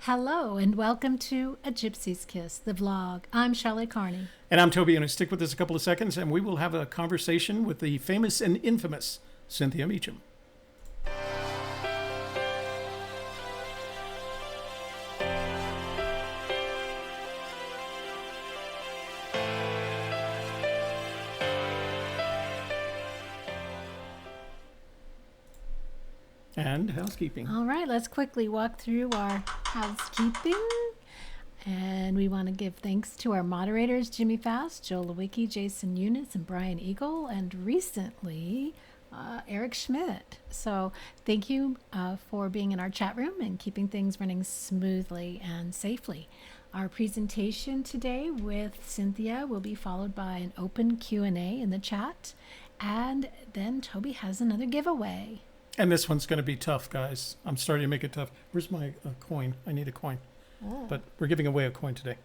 Hello and welcome to A Gypsy's Kiss, the vlog. I'm Shelley Carney. And I'm Toby, and stick with us a couple of seconds, and we will have a conversation with the famous and infamous Cynthia Meachum. And housekeeping. All right, let's quickly walk through our housekeeping. And we want to give thanks to our moderators, Jimmy Fast, Joe Lewicki, Jason Eunice, and Brian Eagle, and recently, Eric Schmidt. So thank you for being in our chat room and keeping things running smoothly and safely. Our presentation today with Cynthia will be followed by an open Q&A in the chat, and then Toby has another giveaway. And this one's going to be tough, guys. I'm starting to make it tough. Where's my coin? I need a coin. Oh. But we're giving away a coin today.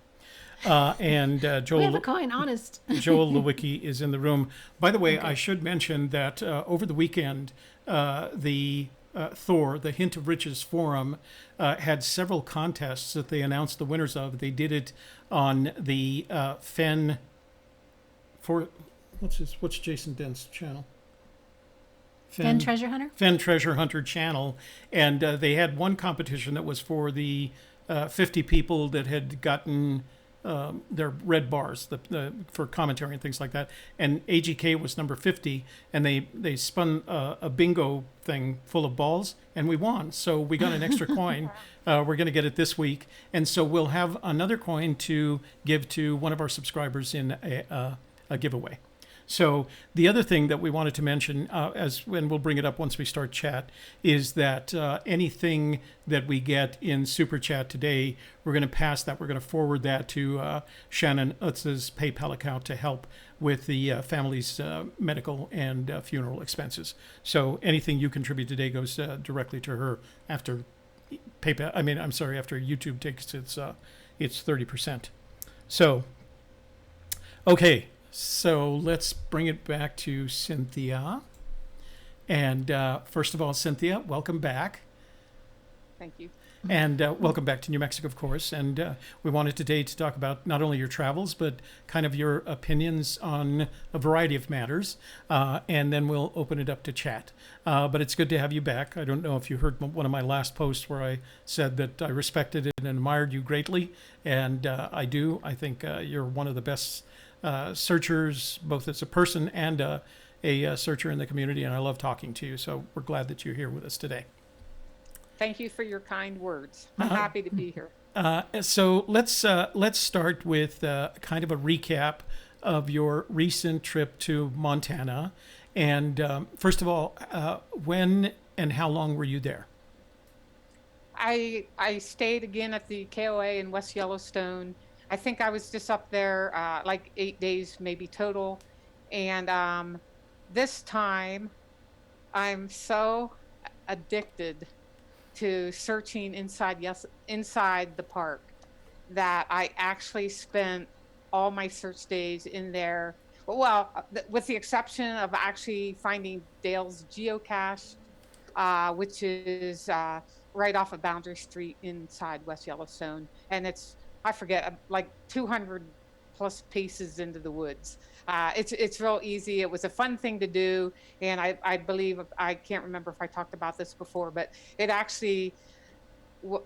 And Joel, We have a coin, honest. Joel Lewicki is in the room. By the way, okay. I should mention that over the weekend, the Thor, the Hint of Riches Forum, had several contests that they announced the winners of. They did it on the Fenn. What's Jason Dent's channel? Fenn Treasure Hunter? Fenn Treasure Hunter channel. And they had one competition that was for the 50 people that had gotten their red bars for commentary and things like that. And AGK was number 50. And they spun a bingo thing full of balls. And we won. So we got an extra coin. We're going to get it this week. And so we'll have another coin to give to one of our subscribers in a giveaway. So the other thing that we wanted to mention, and we'll bring it up once we start chat, is that anything that we get in Super Chat today, we're going to pass that. We're going to forward that to Shannon Utz's PayPal account to help with the family's medical and funeral expenses. So anything you contribute today goes directly to her after PayPal. After YouTube takes its 30%. So, okay. So let's bring it back to Cynthia. And first of all, Cynthia, welcome back. Thank you. And welcome back to New Mexico, of course. And we wanted today to talk about not only your travels, but kind of your opinions on a variety of matters. And then we'll open it up to chat. But it's good to have you back. I don't know if you heard one of my last posts where I said that I respected and admired you greatly. And I do. I think you're one of the best searchers, both as a person and a searcher in the community, and I love talking to you. So we're glad that you're here with us today. Thank you for your kind words. I'm happy to be here. So let's start with kind of a recap of your recent trip to Montana. And first of all, when and how long were you there? I stayed again at the KOA in West Yellowstone. I think I was just up there like 8 days maybe total. And this time I'm so addicted to searching inside the park that I actually spent all my search days in there. Well, with the exception of actually finding Dale's Geocache, which is right off of Boundary Street inside West Yellowstone. And it's, I forget, like 200 plus paces into the woods. It's real easy. It was a fun thing to do. And I believe, I can't remember if I talked about this before, but it actually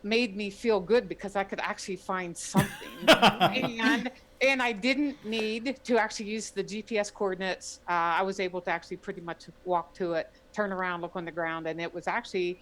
made me feel good because I could actually find something. and I didn't need to actually use the GPS coordinates. I was able to actually pretty much walk to it, turn around, look on the ground, and it was actually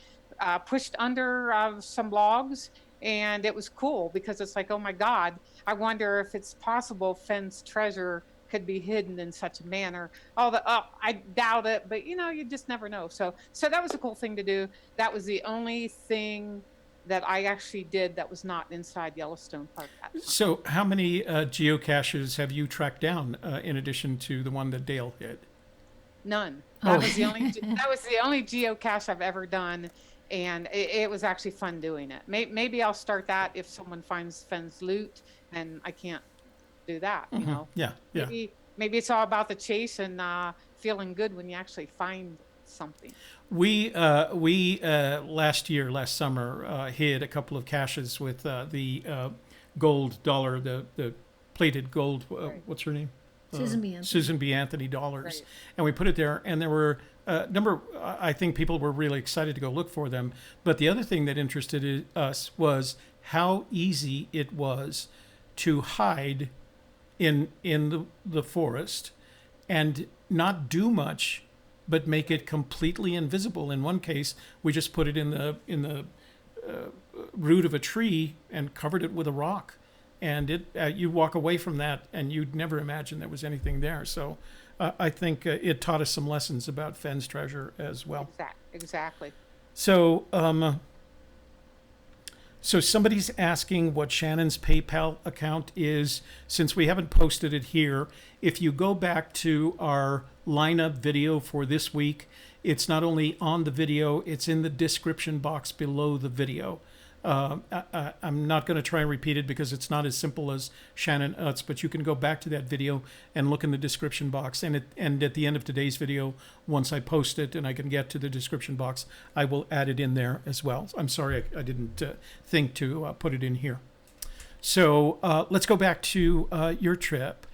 pushed under some logs. And it was cool because it's like, oh my God, I wonder if it's possible Fenn's treasure could be hidden in such a manner. I doubt it, but you just never know. So that was a cool thing to do. That was the only thing that I actually did that was not inside Yellowstone Park. So how many geocaches have you tracked down in addition to the one that Dale hit? None. That was the only geocache I've ever done. And it was actually fun doing it. Maybe I'll start that if someone finds Fenn's loot and I can't do that, Yeah. Maybe it's all about the chase and feeling good when you actually find something. We last summer hid a couple of caches with the gold dollar, the plated gold. Right. What's her name? Susan B. Anthony. Susan B. Anthony dollars, Right. and we put it there. And there were a number. I think people were really excited to go look for them. But the other thing that interested us was how easy it was to hide in the forest and not do much, but make it completely invisible. In one case, we just put it in the root of a tree and covered it with a rock, and it you walk away from that and you'd never imagine there was anything there. So I think it taught us some lessons about Fenn's treasure as well. Exactly. So so somebody's asking what Shannon's PayPal account is. Since we haven't posted it here, if you go back to our lineup video for this week, it's not only on the video, it's in the description box below the video. I'm not going to try and repeat it because it's not as simple as Shannon Utz, but you can go back to that video and look in the description box. And at the end of today's video, once I post it and I can get to the description box, I will add it in there as well. I'm sorry I didn't think to put it in here. So let's go back to your trip.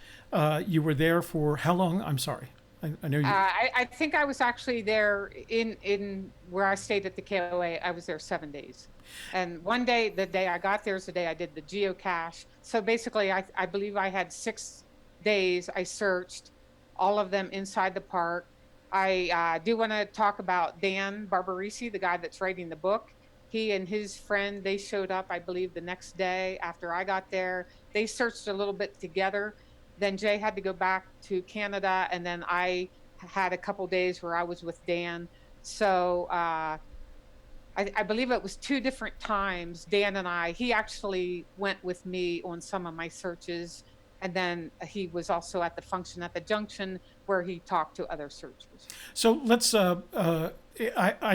You were there for how long? I'm sorry. I know you. I think I was actually there in where I stayed at the KOA. I was there 7 days. And one day, the day I got there is the day I did the geocache. So basically, I believe I had 6 days. I searched all of them inside the park. I do want to talk about Dan Barbarisi, the guy that's writing the book. He and his friend, they showed up, I believe, the next day after I got there. They searched a little bit together. Then Jay had to go back to Canada, and then I had a couple days where I was with Dan. So I believe it was 2 different times. Dan and he actually went with me on some of my searches, and then he was also at the function at the junction where he talked to other searchers. So let's. I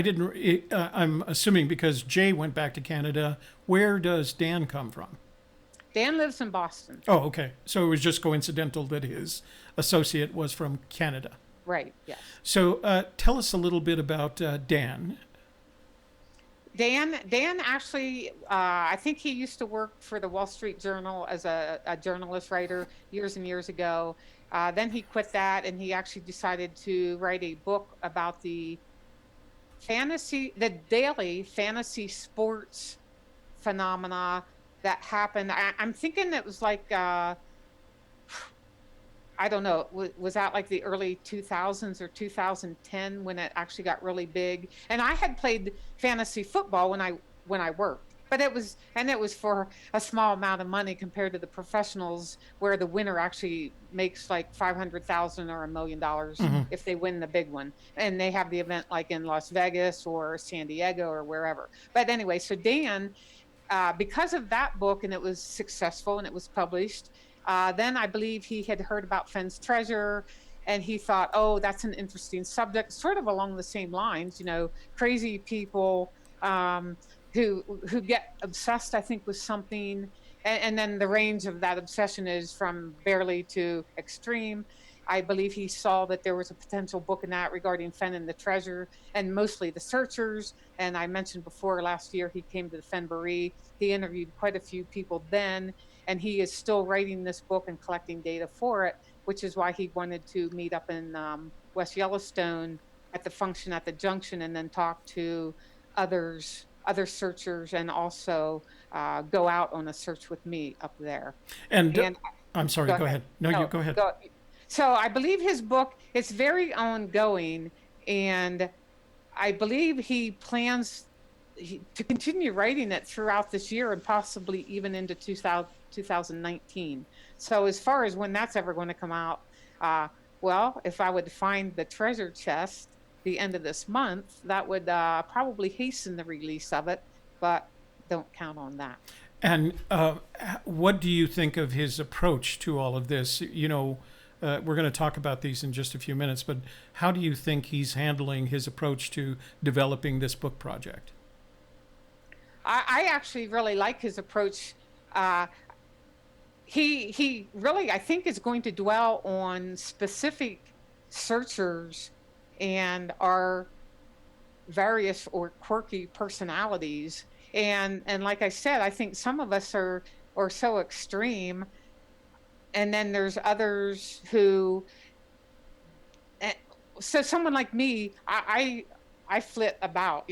didn't. I'm assuming because Jay went back to Canada. Where does Dan come from? Dan lives in Boston. Oh, okay. So it was just coincidental that his associate was from Canada. Right. Yes. So tell us a little bit about Dan. Dan actually, I think he used to work for the Wall Street Journal as a journalist writer years and years ago. Then he quit that, and he actually decided to write a book about the daily fantasy sports phenomena that happened. I'm thinking it was like, I don't know, was that like the early 2000s or 2010 when it actually got really big? And I had played fantasy football when I worked, but it was for a small amount of money compared to the professionals, where the winner actually makes like $500,000 or $1 million if they win the big one, and they have the event like in Las Vegas or San Diego or wherever. But anyway, so Dan, because of that book, and it was successful and it was published, then I believe he had heard about Fenn's treasure, and he thought, oh, that's an interesting subject, sort of along the same lines, crazy people who get obsessed, I think, with something, and then the range of that obsession is from barely to extreme. I believe he saw that there was a potential book in that regarding Fenn and the treasure, and mostly the searchers. And I mentioned before, last year he came to the Fennbury. He interviewed quite a few people then, and he is still writing this book and collecting data for it, which is why he wanted to meet up in West Yellowstone at the function at the junction, and then talk to other searchers, and also go out on a search with me up there. And I'm sorry, go ahead. No, you go ahead. So I believe his book is very ongoing, and I believe he plans to continue writing it throughout this year and possibly even into 2019. So as far as when that's ever going to come out, well, if I would find the treasure chest the end of this month, that would probably hasten the release of it, but don't count on that. And what do you think of his approach to all of this? We're going to talk about these in just a few minutes, but how do you think he's handling his approach to developing this book project? I actually really like his approach. He really, I think, is going to dwell on specific searchers and our various or quirky personalities. And like I said, I think some of us are so extreme, and then there's others who, eh, so someone like me, I flit about,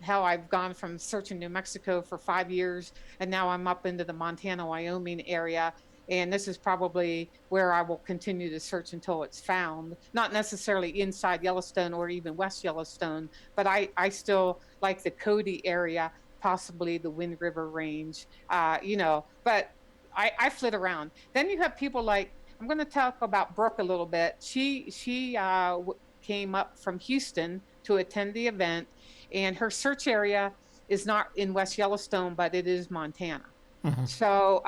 how I've gone from searching New Mexico for 5 years, and now I'm up into the Montana, Wyoming area. And this is probably where I will continue to search until it's found. Not necessarily inside Yellowstone or even West Yellowstone, but I still like the Cody area, possibly the Wind River Range, but I flit around. Then you have people like, I'm going to talk about Brooke a little bit. She came up from Houston to attend the event, and her search area is not in West Yellowstone, but it is Montana. So,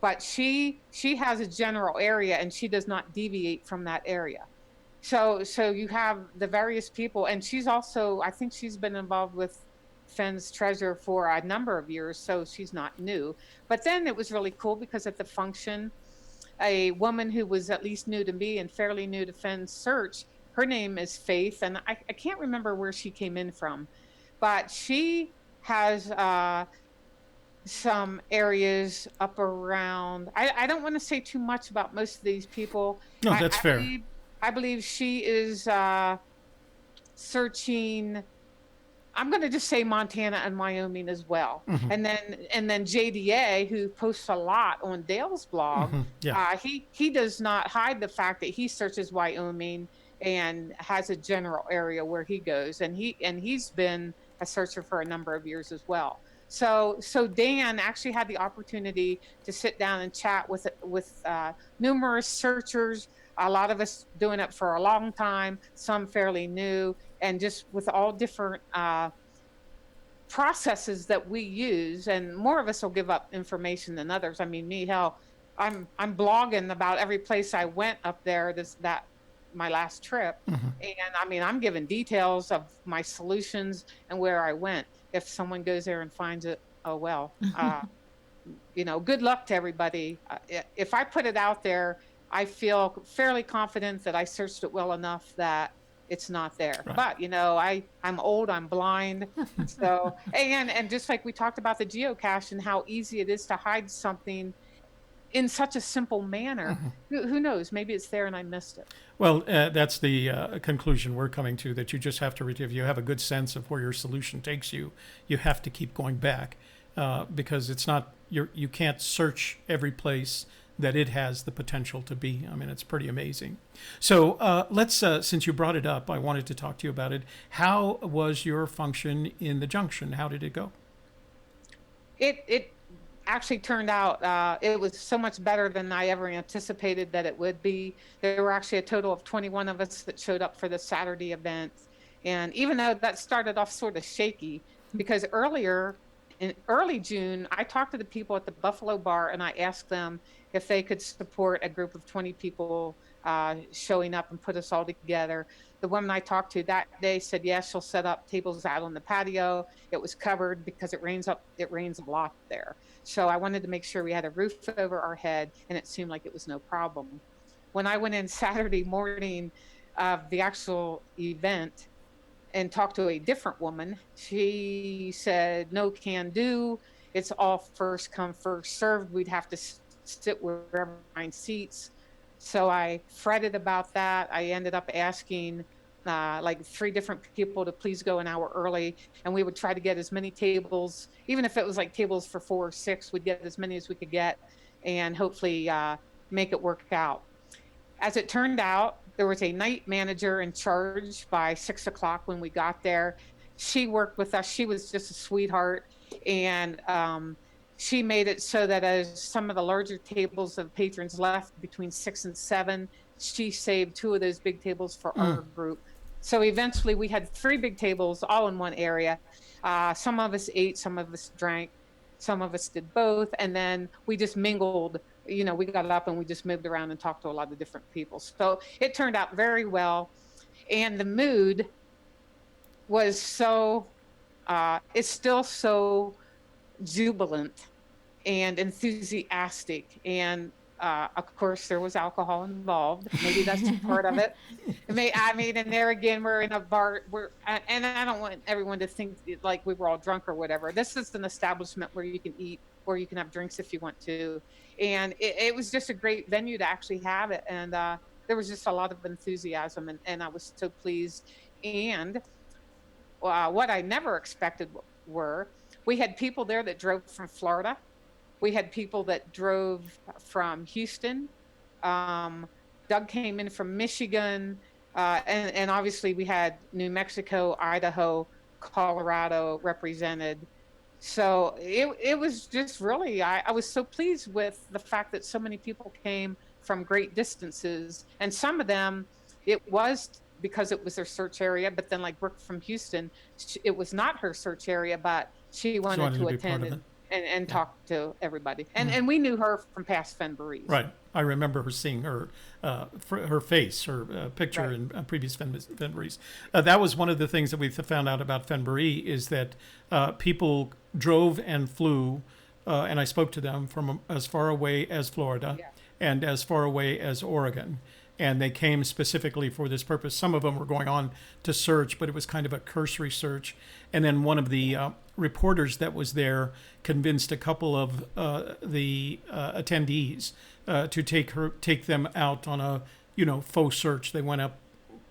but she has a general area, and she does not deviate from that area. So you have the various people, and she's also, I think she's been involved with Fenn's Treasure for a number of years, so she's not new. But then it was really cool because at the function, a woman who was at least new to me and fairly new to Fenn's search. Her name is Faith, and I can't remember where she came in from, but she has some areas up around. I don't want to say too much about most of these people. No, I, that's I fair. believe I believe she is searching. I'm going to just say Montana and Wyoming as well. And then JDA, who posts a lot on Dale's blog, Yeah. he does not hide the fact that he searches Wyoming and has a general area where he goes, and he's been a searcher for a number of years as well. So Dan actually had the opportunity to sit down and chat with numerous searchers. A lot of us doing it for a long time, some fairly new, and just with all different processes that we use. And more of us will give up information than others. I mean, me, hell, I'm blogging about every place I went up there, that my last trip. And I mean, I'm giving details of my solutions and where I went. If someone goes there and finds it, oh well. Good luck to everybody. If I put it out there, I feel fairly confident that I searched it well enough that it's not there. Right. But I'm old, I'm blind. So and just like we talked about the geocache and how easy it is to hide something in such a simple manner. Who knows? Maybe it's there and I missed it. Well, that's the conclusion we're coming to, that you just have to, if you have a good sense of where your solution takes you, you have to keep going back, because it's not, you can't search every place that it has the potential to be. I mean, it's pretty amazing. So let's, since you brought it up, I wanted to talk to you about it. How was your function in the junction? How did it go? It actually turned out, it was so much better than I ever anticipated that it would be. There were actually a total of 21 of us that showed up for the Saturday event. And even though that started off sort of shaky, because in early June, I talked to the people at the Buffalo Bar and I asked them if they could support a group of 20 people showing up and put us all together. The woman I talked to that day said, yes, she'll set up tables out on the patio. It was covered because it rains a lot there. So I wanted to make sure we had a roof over our head, and it seemed like it was no problem. When I went in Saturday morning of the actual event and talked to a different woman, she said, no can do. It's all first come, first served. We'd have to sit wherever find seats. So I fretted about that. I ended up asking like 3 different people to please go an hour early, and we would try to get as many tables, even if it was like tables for 4 or 6, we'd get as many as we could get, and hopefully make it work out. As it turned out, there was a night manager in charge by 6 o'clock when we got there. She worked with us. She was just a sweetheart, and she made it so that as some of the larger tables of patrons left between 6 and 7, she saved 2 of those big tables for our group. So eventually we had 3 big tables all in one area. Some of us ate, some of us drank, some of us did both. And then we just mingled. We got up and we just moved around and talked to a lot of different people. So it turned out very well. And the mood was it's still so jubilant and enthusiastic. And Of course, there was alcohol involved. Maybe that's part of it. I mean, and there again, we're in a bar. And I don't want everyone to think like we were all drunk or whatever. This is an establishment where you can eat, where you can have drinks if you want to, and it was just a great venue to actually have it. And there was just a lot of enthusiasm, and I was so pleased. And what I never expected were we had people there that drove from Florida. We had people that drove from Houston. Um, Doug came in from Michigan. And obviously we had New Mexico, Idaho, Colorado represented. So it was just really, I was so pleased with the fact that so many people came from great distances. And some of them, it was because it was their search area. But then, like Brooke from Houston, it was not her search area, but she She wanted wanted to to be part attend of it. and Yeah. talk to everybody. And we knew her from past Fenbury's. Right. I remember her seeing her her face, her picture Right. in previous Fenburys. That was one of the things that we found out about Fenbury is that people drove and flew, and I spoke to them from as far away as Florida Yeah. and as far away as Oregon. And they came specifically for this purpose. Some of them were going on to search, but it was kind of a cursory search. And then one of the reporters that was there convinced a couple of the attendees to take them out on a faux search. They went up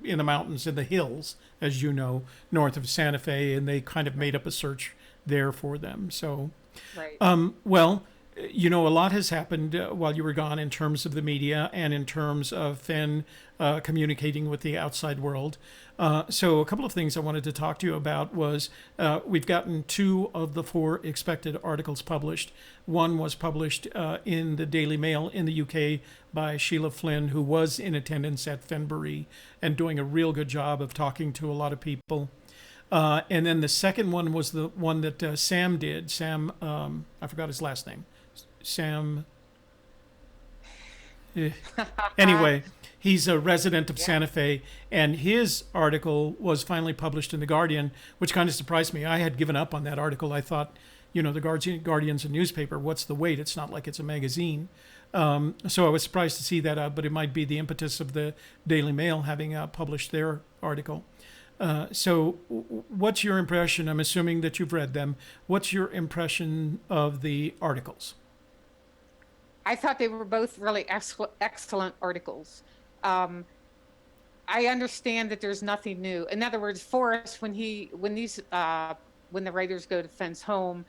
in the mountains in the hills, as you know, north of Santa Fe, and they kind of made up a search there for them. So, Right. well, a lot has happened while you were gone in terms of the media and in terms of Fenn communicating with the outside world. So a couple of things I wanted to talk to you about was we've gotten 2 of the 4 expected articles published. One was published in the Daily Mail in the UK by Sheila Flynn, who was in attendance at Fenbury and doing a real good job of talking to a lot of people. And then the second one was the one that Sam did. Sam, I forgot his last name. Sam. Anyway, he's a resident of Santa Fe, and his article was finally published in The Guardian, which kind of surprised me. I had given up on that article. I thought, The Guardian's a newspaper. What's the wait? It's not like it's a magazine. So I was surprised to see that, but it might be the impetus of the Daily Mail having published their article. So what's your impression? I'm assuming that you've read them. What's your impression of the articles? I thought they were both really excellent articles. I understand that there's nothing new. In other words, Forrest, when the writers go to Fenn's home,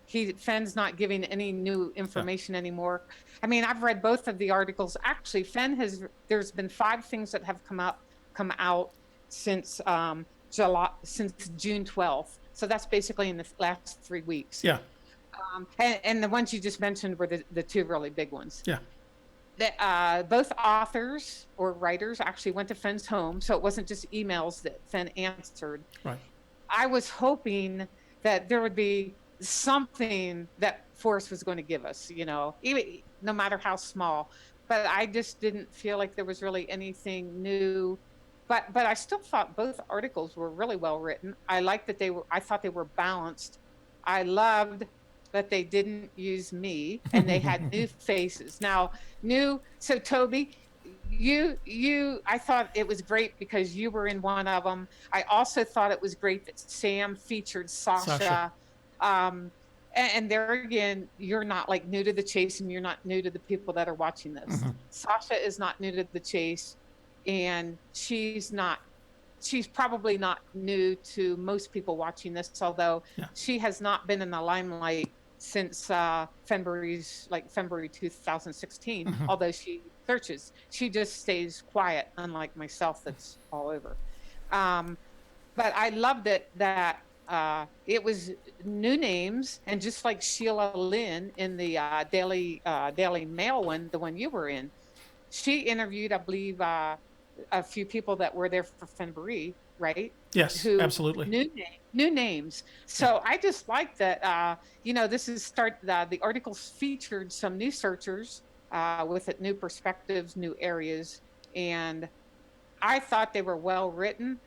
Fenn's not giving any new information anymore. I mean, I've read both of the articles. Actually, there's been 5 things that have come out since since June 12th. So that's basically in the last 3 weeks. Yeah. And the ones you just mentioned were the 2 really big ones. Yeah. Both authors or writers actually went to Fenn's home, so it wasn't just emails that Fenn answered. Right. I was hoping that there would be something that Forrest was going to give us, even no matter how small. But I just didn't feel like there was really anything new. But I still thought both articles were really well written. I liked that I thought they were balanced. I loved that they didn't use me and they had new faces. Now, so Toby, I thought it was great because you were in one of them. I also thought it was great that Sam featured Sasha. And there again, you're not like new to the chase and you're not new to the people that are watching this. Mm-hmm. Sasha is not new to the chase, and she's probably not new to most people watching this, although she has not been in the limelight since February 2016, although she searches. She just stays quiet, unlike myself, that's all over. But I loved it that it was new names, and just like Sheila Lynn in the Daily Mail one, the one you were in, she interviewed, I believe, a few people that were there for Fenbury, right? Yes, absolutely. New names. So I just like that. This is the articles featured some new searchers with new perspectives, new areas, and I thought they were well written.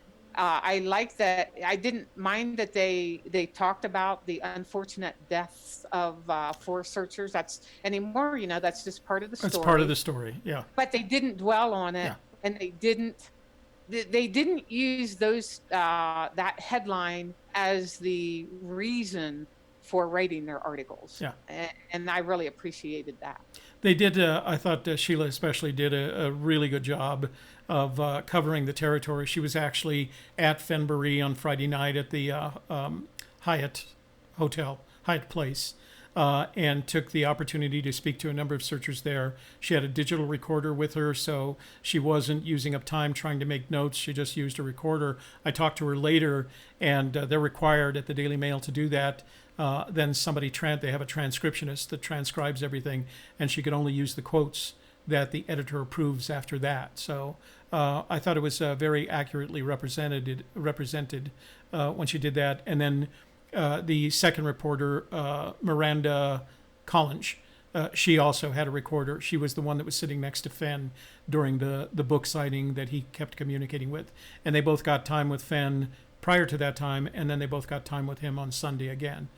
I like that. I didn't mind that they talked about the unfortunate deaths of forest searchers. That's anymore, that's just part of the That's part of story. the story. Yeah. But they didn't dwell on it, Yeah. and they didn't use those that headline as the reason for writing their articles. Yeah. And I really appreciated that. They did. I thought Sheila especially did a really good job of covering the territory. She was actually at Fenbury on Friday night at the Hyatt Hotel, Hyatt Place, and took the opportunity to speak to a number of searchers there. She had a digital recorder with her, so she wasn't using up time trying to make notes. She just used a recorder. I talked to her later, and they're required at the Daily Mail to do that. Then somebody they have a transcriptionist that transcribes everything, and she could only use the quotes that the editor approves after that. So I thought it was very accurately represented when she did that. And then the second reporter, Miranda Collins, she also had a recorder. She was the one that was sitting next to Fenn during the book signing that he kept communicating with. And they both got time with Fenn prior to that time, and then they both got time with him on Sunday again.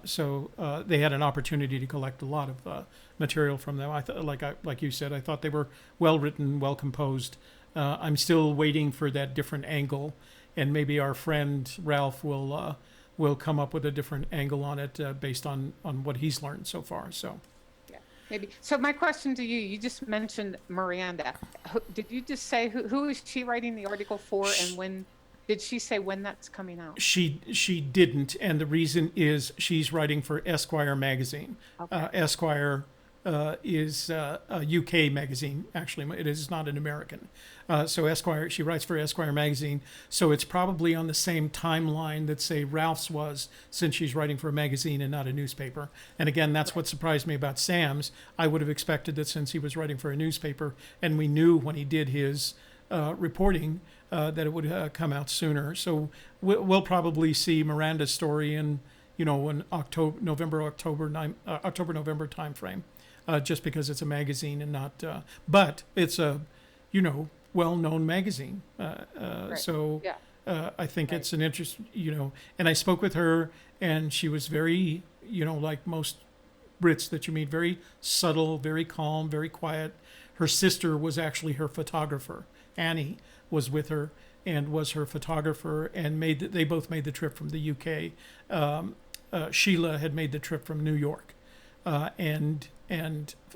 So they had an opportunity to collect a lot of material from them. I thought, like you said, I thought they were well written, well composed. I'm still waiting for that different angle, and maybe our friend Ralph will come up with a different angle on it based on what he's learned so far. So. Yeah, maybe. So my question to you: you just mentioned Miranda. Did you just say who is she writing the article for, and when? Did she say when that's coming out? She didn't, and the reason is she's writing for Esquire magazine. Okay. Esquire is a UK magazine. Actually, it is not an American. So Esquire, she writes for Esquire magazine. So it's probably on the same timeline that, say, Ralph's was, since she's writing for a magazine and not a newspaper. And again, that's what surprised me about Sam's. I would have expected that since he was writing for a newspaper, and we knew when he did his reporting that it would come out sooner. So we'll probably see Miranda's story in November time frame, just because it's a magazine and not. But it's a well-known magazine. Right. So Yeah. I think Right. it's an interest. And I spoke with her, and she was very like most Brits that you meet, very subtle, very calm, very quiet. Her sister was actually her photographer. Annie was with her and was her photographer, and they both made the trip from the UK. Sheila had made the trip from New York, and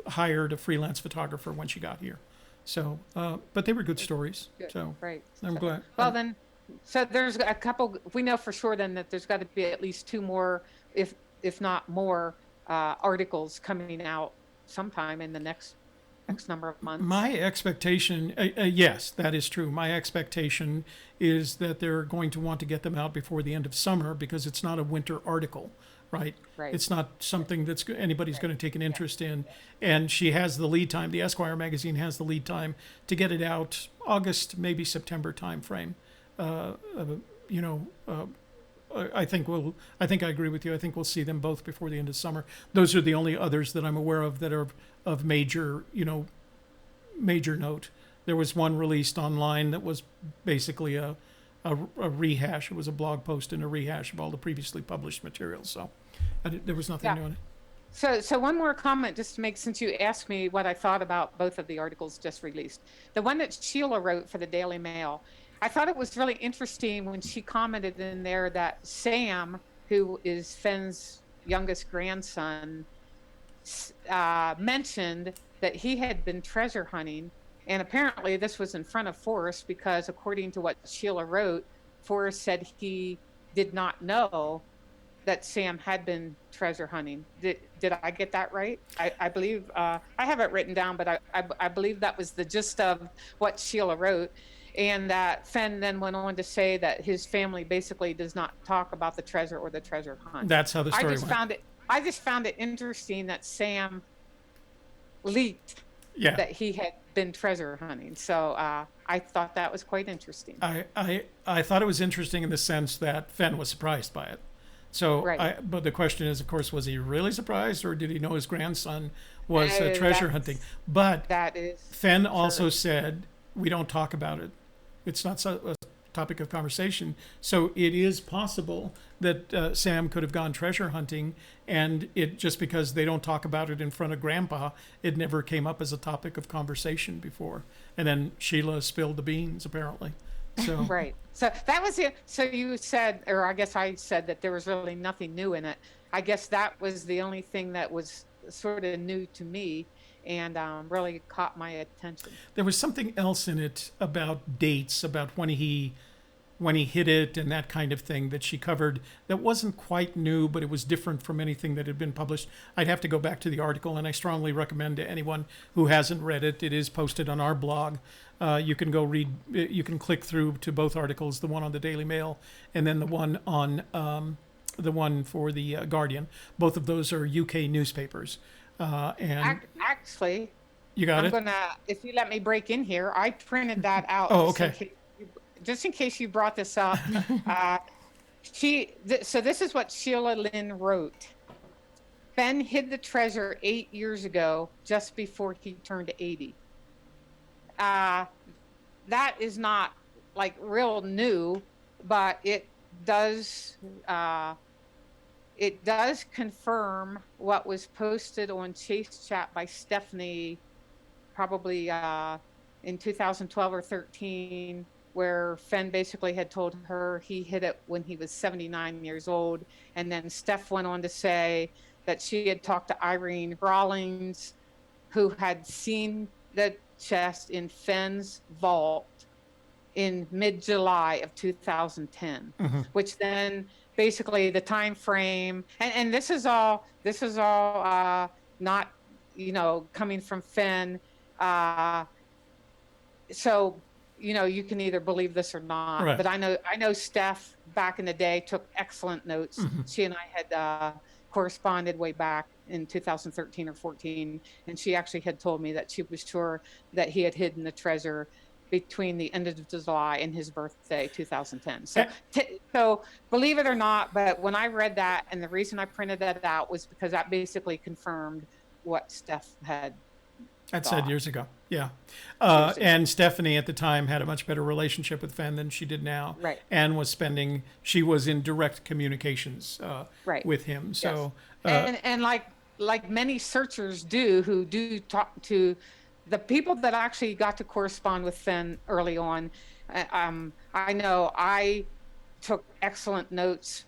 hired a freelance photographer when she got here. So, but they were good stories. Good. So Right. I'm glad. Well, then, so there's a couple. We know for sure then that there's got to be at least two more, if not more, articles coming out sometime in the next number of months. My expectation, yes, that is true. My expectation is that they're going to want to get them out before the end of summer, because it's not a winter article, right? Right. It's not something that's anybody's going to take an interest in. And she has the lead time. The Esquire magazine has the lead time to get it out August, maybe September time frame. I think I agree with you. I think we'll see them both before the end of summer. Those are the only others that I'm aware of that are of major note. There was one released online that was basically a rehash. It was a blog post and a rehash of all the previously published materials. So there was nothing new in it. So one more comment just to make, since you asked me what I thought about both of the articles just released. The one that Sheila wrote for the Daily Mail, I thought it was really interesting when she commented in there that Sam, who is Fenn's youngest grandson, mentioned that he had been treasure hunting. And apparently this was in front of Forrest, because according to what Sheila wrote, Forrest said he did not know that Sam had been treasure hunting. Did I get that right? I believe, I have it written down, but I believe that was the gist of what Sheila wrote. And that Fenn then went on to say that his family basically does not talk about the treasure or the treasure hunt. That's how the story went. I just found it interesting that Sam leaked that he had been treasure hunting. So I thought that was quite interesting. I thought it was interesting in the sense that Fenn was surprised by it. So, right. But the question is, of course, was he really surprised, or did he know his grandson was treasure hunting? But that is Fenn also said, we don't talk about it. It's not so, topic of conversation. So it is possible that Sam could have gone treasure hunting, and it just because they don't talk about it in front of Grandpa, it never came up as a topic of conversation before. And then Sheila spilled the beans, apparently. So Right. So that was it. So you said, or I guess I said that there was really nothing new in it. I guess that was the only thing that was sort of new to me and really caught my attention. there was something else in it about dates, about when he hit it and that kind of thing that she covered that wasn't quite new, but it was different from anything that had been published. I'd have to go back to the article, and I strongly recommend to anyone who hasn't read it. It is posted on our blog. You can go read. You can click through to both articles, the one on the Daily Mail and then the one on the one for the Guardian. Both of those are UK newspapers. And Actually, you got I'm it. gonna, if you let me break in here, I printed that out. Oh, just in okay. case just in case you brought this up. So this is what Sheila Lynn wrote. Fenn hid the treasure 8 years ago, just before he turned 80. That is not like real new, but it does confirm what was posted on Chase Chat by Stephanie, probably in 2012 or 13, where Fenn basically had told her he hid it when he was 79 years old. And then Steph went on to say that she had talked to Irene Rawlings, who had seen the chest in Fenn's vault in mid-July of 2010, which then basically the time frame, and this is all not, coming from Fenn. So, you can either believe this or not. Right. But I know Steph back in the day took excellent notes. She and I had corresponded way back in 2013 or 14, and she actually had told me that she was sure that he had hidden the treasure between the end of July and his birthday, 2010. So believe it or not, but when I read that, and the reason I printed that out was because that basically confirmed what Steph had I'd thought. said years ago. Yeah. Years ago. And Stephanie at the time had a much better relationship with Fenn than she did now. Right. And she was in direct communications Right. with him. Yes. So, and like many searchers do, who do talk to the people that actually got to correspond with Fenn early on. I know I took excellent notes.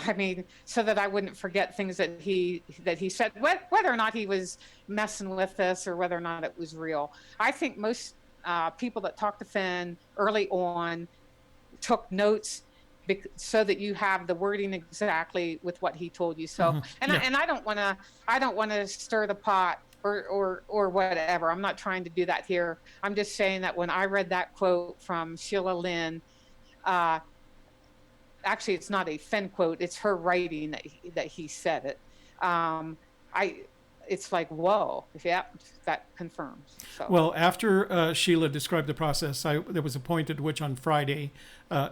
I mean, so that I wouldn't forget things that he said, whether or not he was messing with us or whether or not it was real. I think most people that talked to Fenn early on took notes so that you have the wording exactly with what he told you. So, I don't want to stir the pot or whatever. I'm not trying to do that here. I'm just saying that when I read that quote from Sheila Lynn, actually, it's not a Fenn quote. It's her writing that he said it. It's like, whoa, yeah, that confirms. So. well, after Sheila described the process, there was a point at which on Friday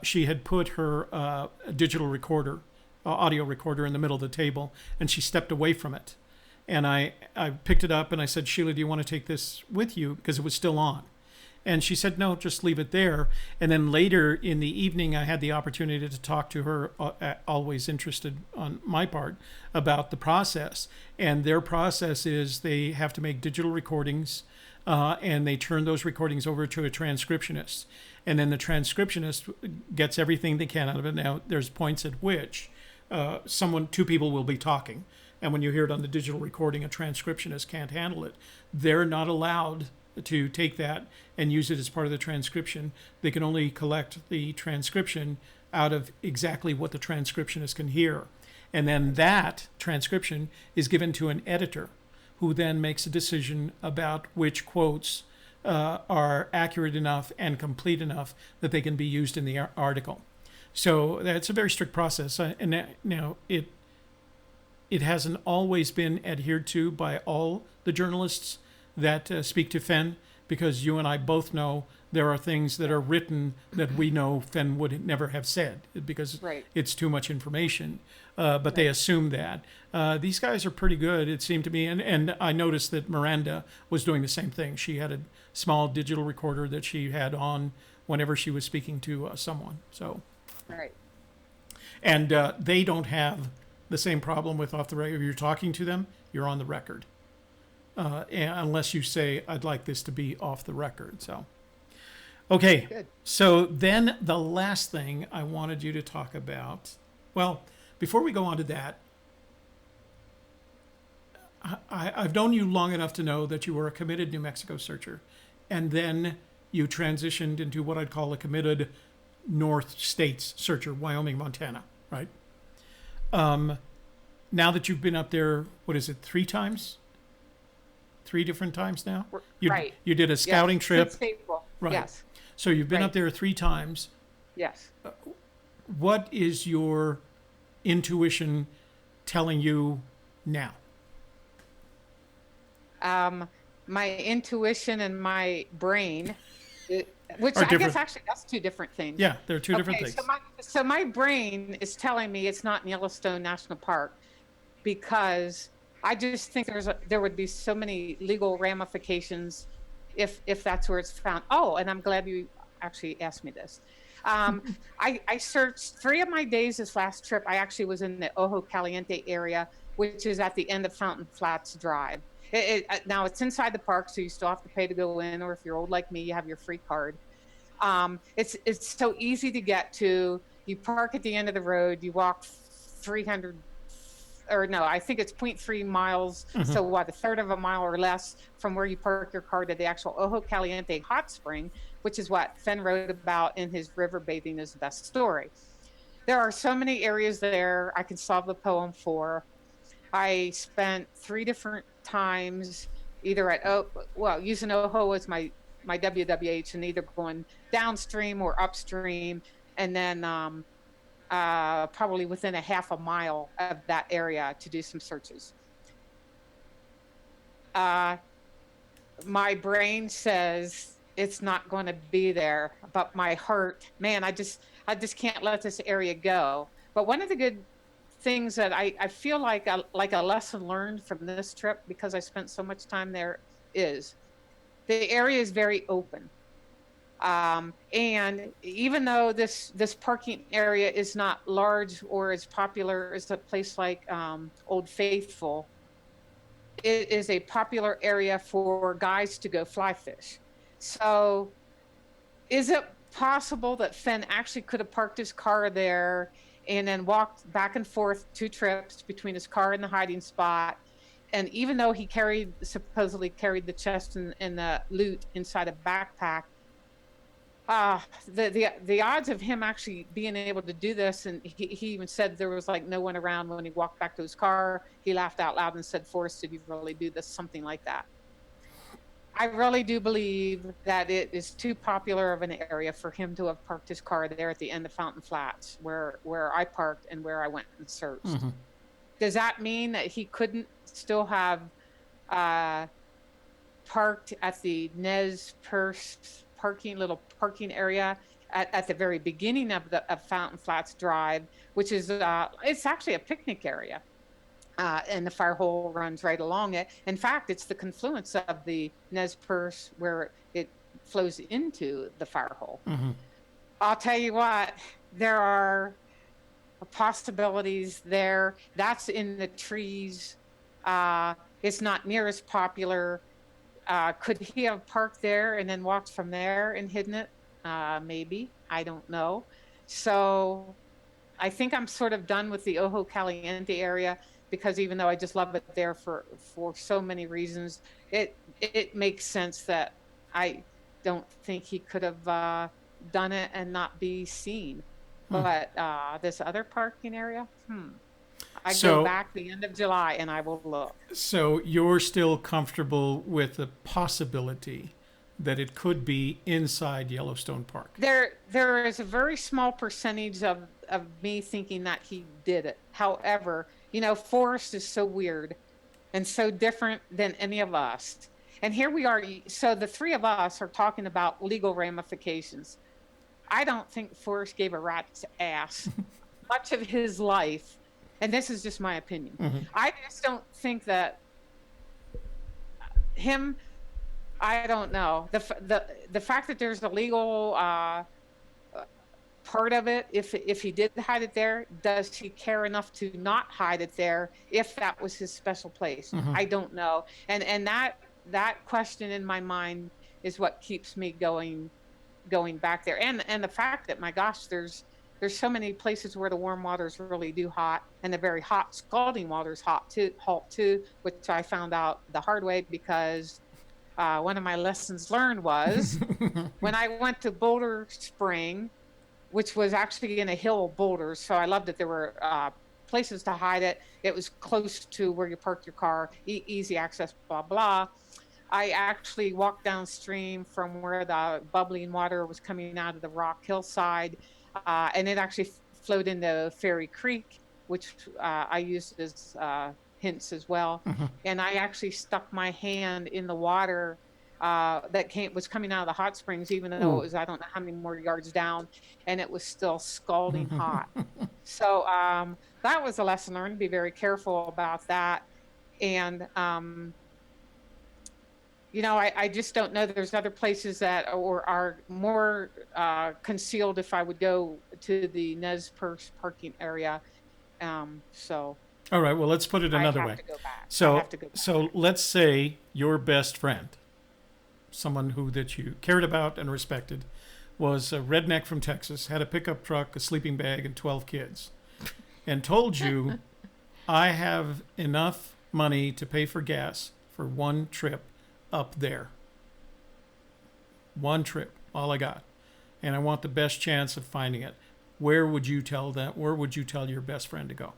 she had put her digital recorder, audio recorder in the middle of the table, and she stepped away from it. And I picked it up and I said, Sheila, do you want to take this with you? Because it was still on. And she said, no, just leave it there. And then later in the evening, I had the opportunity to talk to her, always interested on my part, about the process. And their process is they have to make digital recordings, and they turn those recordings over to a transcriptionist. And then the transcriptionist gets everything they can out of it. Now, there's points at which two people will be talking. And when you hear it on the digital recording, a transcriptionist can't handle it. They're not allowed to take that and use it as part of the transcription. They can only collect the transcription out of exactly what the transcriptionist can hear. And then that transcription is given to an editor who then makes a decision about which quotes are accurate enough and complete enough that they can be used in the article. So that's a very strict process. And now it hasn't always been adhered to by all the journalists that speak to Fenn, because you and I both know there are things that are written that we know Fenn would never have said because it's too much information. But they assume that. These guys are pretty good, it seemed to me. And I noticed that Miranda was doing the same thing. She had a small digital recorder that she had on whenever she was speaking to someone. So, Right. and they don't have the same problem with off the record. If you're talking to them, you're on the record, and unless you say, "I'd like this to be off the record." So, okay. Good. So then the last thing I wanted you to talk about. Well, before we go on to that, I've known you long enough to know that you were a committed New Mexico searcher, and then you transitioned into what I'd call a committed North States searcher, Wyoming, Montana, right? Now that you've been up there, what is it, 3 times? 3 different times now? Right. You did a scouting trip. Since April. Right. Yes. So you've been Right. up there 3 times. Yes. What is your intuition telling you now? My intuition and my brain, which Are I different. guess actually that's 2 different things. Yeah, they're 2 different things. So my brain is telling me it's not in Yellowstone National Park because I just think there would be so many legal ramifications if that's where it's found. Oh, and I'm glad you actually asked me this. I searched 3 of my days this last trip. I actually was in the Ojo Caliente area, which is at the end of Fountain Flats Drive. Now it's inside the park, so you still have to pay to go in, or if you're old like me, you have your free card. It's so easy to get to. You park at the end of the road, you walk 300, or no, I think it's 0.3 miles. Mm-hmm. So what, a third of a mile or less from where you park your car to the actual Ojo Caliente hot spring, which is what Fenn wrote about in his River Bathing is the Best Story. There are so many areas there I can solve the poem for. I spent 3 different times either at using Ojo as my WWH and either going downstream or upstream, and then probably within a half a mile of that area to do some searches. My brain says it's not going to be there, but my heart, man, I just can't let this area go. But one of the good things that I feel like a lesson learned from this trip, because I spent so much time there, is the area is very open. And even though this parking area is not large or as popular as a place like Old Faithful, it is a popular area for guys to go fly fish. So is it possible that Fenn actually could have parked his car there and then walked back and forth 2 trips between his car and the hiding spot? And even though he supposedly carried the chest and the loot inside a backpack, the odds of him actually being able to do this, and he even said there was like no one around when he walked back to his car. He laughed out loud and said, "Forrest, did you really do this?" Something like that. I really do believe that it is too popular of an area for him to have parked his car there at the end of Fountain Flats, where I parked and where I went and searched. Mm-hmm. Does that mean that he couldn't still have parked at the Nez Perce parking area at the very beginning of Fountain Flats Drive, which is it's actually a picnic area, and the fire hole runs right along it. In fact, it's the confluence of the Nez Perce where it flows into the fire hole. Mm-hmm. I'll tell you what, there are possibilities there. That's in the trees. It's not near as popular. Could he have parked there and then walked from there and hidden it? Maybe. I don't know. So I think I'm sort of done with the Ojo Caliente area, because even though I just love it there for so many reasons, it makes sense that I don't think he could have done it and not be seen. But this other parking area, I go back the end of July and I will look. So you're still comfortable with the possibility that it could be inside Yellowstone Park? There is a very small percentage of me thinking that he did it. However, Forrest is so weird and so different than any of us. And here we are. So the 3 of us are talking about legal ramifications. I don't think Forrest gave a rat's ass much of his life. And this is just my opinion. Mm-hmm. I just don't think that him I don't know. The fact that there's a legal part of it, if he did hide it there, does he care enough to not hide it there if that was his special place? Mm-hmm. I don't know. And that question in my mind is what keeps me going back there. And the fact that, my gosh, there's so many places where the warm waters really do hot, and the very hot scalding waters hot too, which I found out the hard way, because one of my lessons learned was when I went to Boulder Spring, which was actually in a hill of boulders. So I loved it. There were places to hide it. It was close to where you park your car, easy access, blah, blah. I actually walked downstream from where the bubbling water was coming out of the rock hillside, and it actually flowed into Fairy Creek, which I used as hints as well. Mm-hmm. And I actually stuck my hand in the water that was coming out of the hot springs, even though it Ooh. was, I don't know how many more yards down, and it was still scalding Mm-hmm. hot. So that was a lesson learned. Be very careful about that. And I just don't know. There's other places that are more concealed if I would go to the Nez Perce parking area. So All right. Well, let's put it I another have way. to go back. I So, have to go back. so let's say your best friend, someone that you cared about and respected, was a redneck from Texas, had a pickup truck, a sleeping bag, and 12 kids, and told you, "I have enough money to pay for gas for one trip up there. One trip, all I got, and I want the best chance of finding it." Where would you tell that? Where would you tell your best friend to go?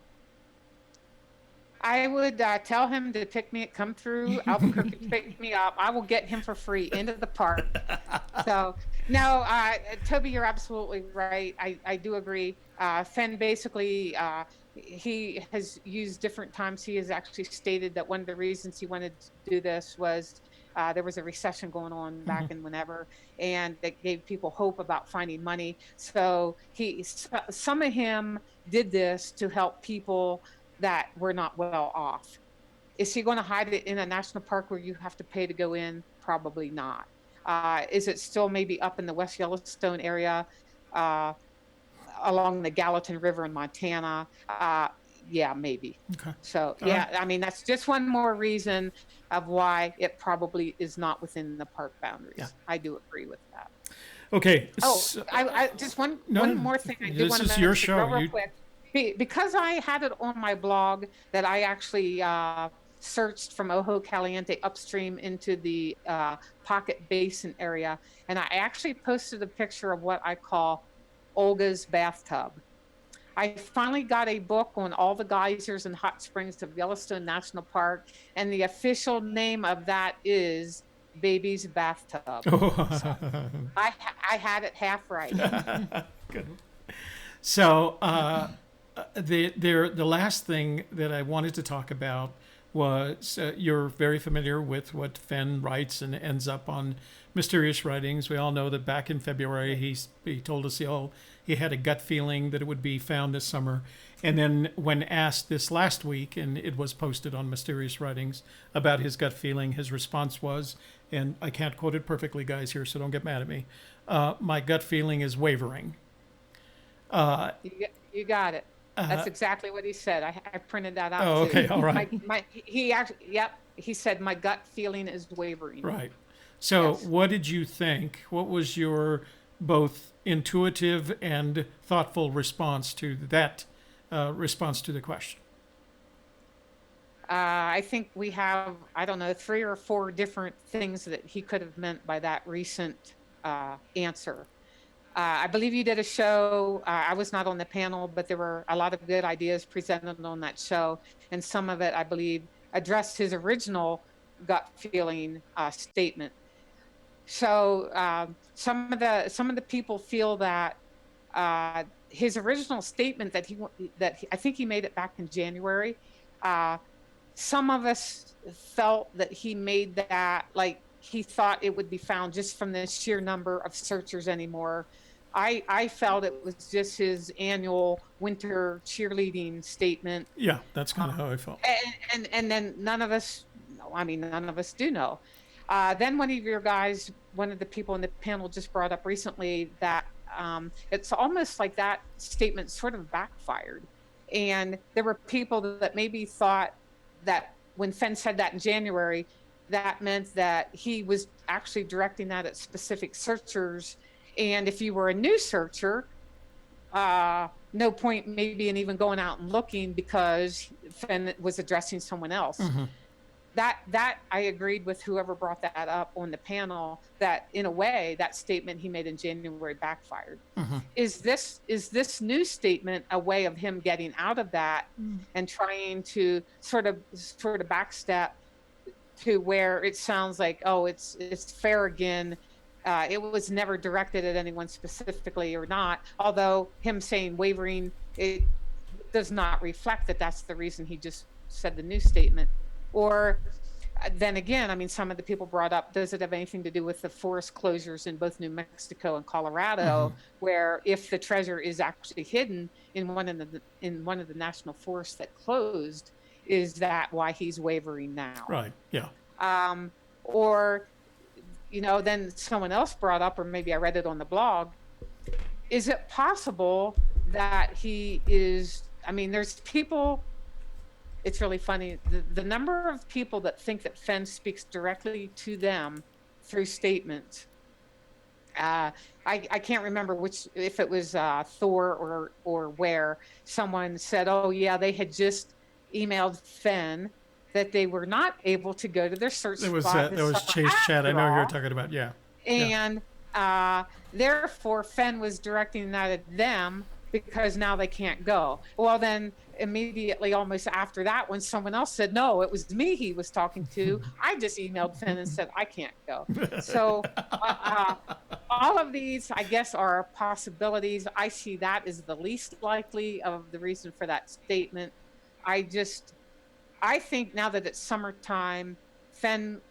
I would tell him to come through Albuquerque to pick me up. I will get him for free into the park. So, no, Toby, you're absolutely right. I do agree. Fenn basically, he has used different times. He has actually stated that one of the reasons he wanted to do this was there was a recession going on Mm-hmm. back in whenever, and that gave people hope about finding money. So some of him did this to help people that were not well off. Is he going to hide it in a national park where you have to pay to go in? Probably not. Is it still maybe up in the West Yellowstone area, uh, along the Gallatin River in Montana? Yeah, maybe. Okay. So, All right. yeah, I mean, that's just one more reason of why it probably is not within the park boundaries. Yeah. I do agree with that. Okay. Oh, so- I just one more thing I did This want to is your mention show. real You quick. Because I had it on my blog that I actually searched from Ojo Caliente upstream into the Pocket Basin area, and I actually posted a picture of what I call Olga's bathtub. I finally got a book on all the geysers and hot springs of Yellowstone National Park, and the official name of that is Baby's Bathtub. So I had it half right. Good. So the last thing that I wanted to talk about was you're very familiar with what Fenn writes and ends up on Mysterious Writings. We all know that back in February he told us he had a gut feeling that it would be found this summer. And then when asked this last week, and it was posted on Mysterious Writings about his gut feeling, his response was, and I can't quote it perfectly, guys, here, so don't get mad at me. My gut feeling is wavering. You got it. That's exactly what he said. I printed that out Oh, too. okay, all right. He actually, yep. He said my gut feeling is wavering. Right. So, Yes. what did you think? What was your both intuitive and thoughtful response to that response to the question? I think we have, I don't know, 3 or 4 different things that he could have meant by that recent answer. I believe you did a show. I was not on the panel, but there were a lot of good ideas presented on that show. And some of it, I believe, addressed his original gut feeling statement. So some of the people feel that his original statement I think he made it back in January. Some of us felt that he made that like he thought it would be found just from the sheer number of searchers anymore. I felt it was just his annual winter cheerleading statement. Yeah, that's kind of how I felt. And then none of us do know. Then one of the people in the panel just brought up recently that it's almost like that statement sort of backfired. And there were people that maybe thought that when Fenn said that in January, that meant that he was actually directing that at specific searchers. And if you were a new searcher, no point maybe in even going out and looking because Fenn was addressing someone else. That I agreed with whoever brought that up on the panel, that in a way that statement he made in January backfired. Is this new statement a way of him getting out of that and trying to sort of backstep to where it sounds like, oh, it's fair again? It was never directed at anyone specifically or not, although him saying wavering, it does not reflect that that's the reason he just said the new statement. Or then again, I mean, some of the people brought up, does it have anything to do with the forest closures in both New Mexico and Colorado, where if the treasure is actually hidden in one of the national forests that closed, is that why he's wavering now? Right. Yeah. Or, then someone else brought up, or maybe I read it on the blog, is it possible that he is, I mean, there's people, it's really funny, the number of people that think that Fenn speaks directly to them through statements. I can't remember if it was Thor or where someone said, oh yeah, they had just emailed Fenn that they were not able to go to their search spot. There was Chase Chat. I know who you're talking about. Yeah. And therefore, Fenn was directing that at them because now they can't go. Well, then immediately, almost after that, when someone else said, no, it was me he was talking to, I just emailed Fenn and said, I can't go. So all of these, I guess, are possibilities. I see that as the least likely of the reason for that statement. I think now that it's summertime, Fenn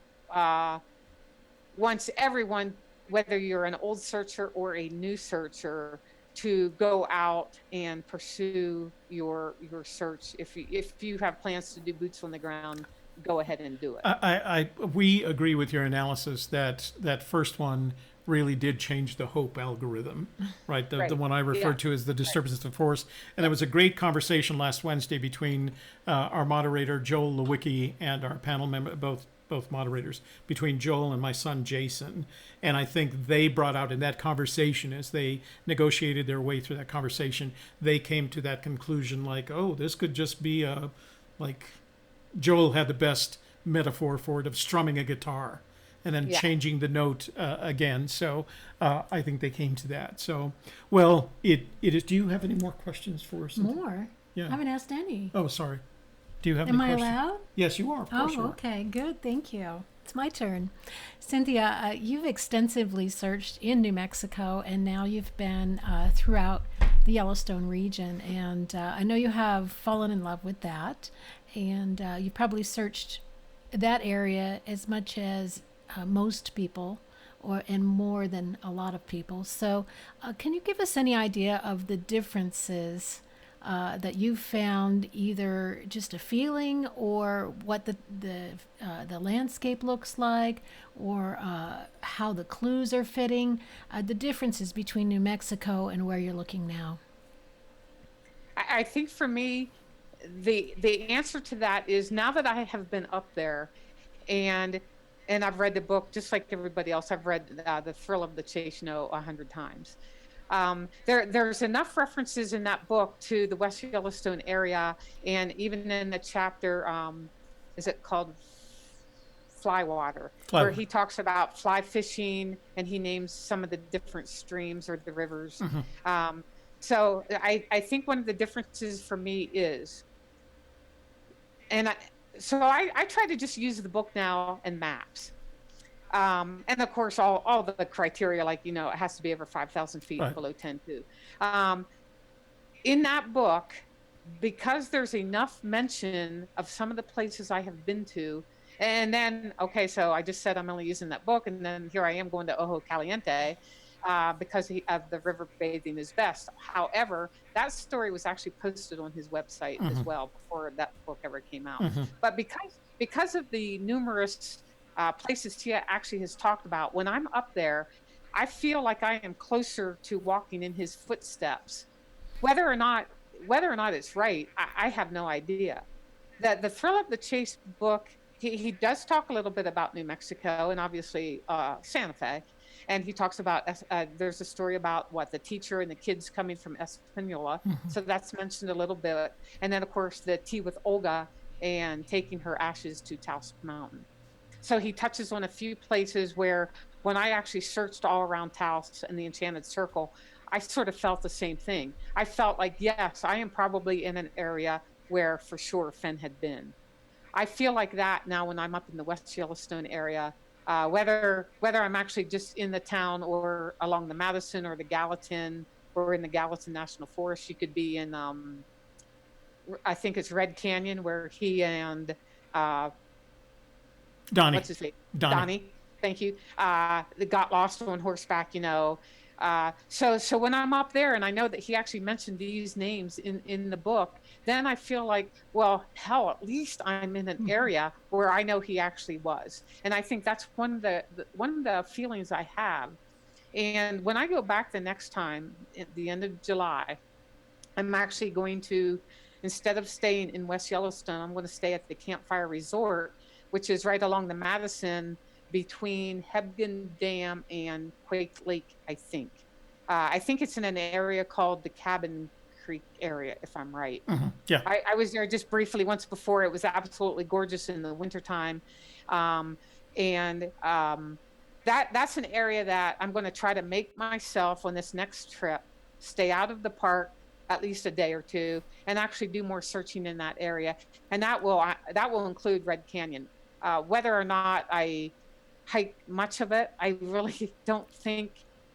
wants everyone, whether you're an old searcher or a new searcher, to go out and pursue your search. If you have plans to do boots on the ground, go ahead and do it. We agree with your analysis that first one really did change the hope algorithm, right? The one I referred to as the disturbance of force. And there was a great conversation last Wednesday between our moderator, Joel Lewicki, and our panel member, both moderators, between Joel and my son, Jason. And I think they brought out in that conversation, as they negotiated their way through that conversation, they came to that conclusion like, oh, this could just be like Joel had the best metaphor for it of strumming a guitar and then changing the note again. So I think they came to that. So, well, it is. Do you have any more questions for us? More? Yeah. I haven't asked any. Oh, sorry. Do you have any questions? Am I allowed? Yes, you are. Of course you are. Okay, good. Thank you. It's my turn. Cynthia, you've extensively searched in New Mexico, and now you've been throughout the Yellowstone region. And I know you have fallen in love with that. And you probably searched that area as much as most people, and more than a lot of people. So can you give us any idea of the differences that you found, either just a feeling or what the landscape looks like, or how the clues are fitting, the differences between New Mexico and where you're looking now? I think for me, the answer to that is, now that I have been up there and I've read the book just like everybody else. I've read The Thrill of the Chase 100 times. There's enough references in that book to the West Yellowstone area, and even in the chapter, is it called Flywater, where he talks about fly fishing and he names some of the different streams or the rivers. So I think one of the differences for me is, so I try to just use the book now and maps. And of course, all the criteria, like, it has to be over 5,000 feet, right, below 10.2. In that book, because there's enough mention of some of the places I have been to, and then, okay, so I just said I'm only using that book, and then here I am going to Ojo Caliente, because of the river bathing is best. However, that story was actually posted on his website as well before that book ever came out. But because of the numerous places he actually has talked about. When I'm up there, I feel like I am closer to walking in his footsteps. Whether or not it's right, I have no idea. The Thrill of the Chase book, he does talk a little bit about New Mexico and obviously Santa Fe. And he talks about, there's a story about what the teacher and the kids coming from Espanola. So that's mentioned a little bit. And then, of course, the tea with Olga and taking her ashes to Taos Mountain. So he touches on a few places where when I actually searched all around Taos and the Enchanted Circle, I sort of felt the same thing. I felt like, yes, I am probably in an area where for sure Fenn had been. I feel like that now when I'm up in the West Yellowstone area, whether I'm actually just in the town or along the Madison or the Gallatin or in the Gallatin National Forest. You could be in, I think it's Red Canyon, where he and Donnie. what's his name? Donnie. Thank you. They got lost on horseback, you know. So when I'm up there and I know that he actually mentioned these names in the book, then I feel like, well, hell, at least I'm in an area where I know he actually was. And I think that's one of the feelings I have. And when I go back the next time at the end of July, I'm actually going to, instead of staying in West Yellowstone, I'm going to stay at the Campfire Resort, which is right along the Madison between Hebgen Dam and Quake Lake, I think. I think it's in an area called the Cabin Creek area, if I'm right. Yeah. I was there just briefly once before. It was absolutely gorgeous in the wintertime. That's an area that I'm going to try to make myself on this next trip, stay out of the park at least a day or two, and actually do more searching in that area. And that will include Red Canyon. Whether or not I hike much of it, I really don't think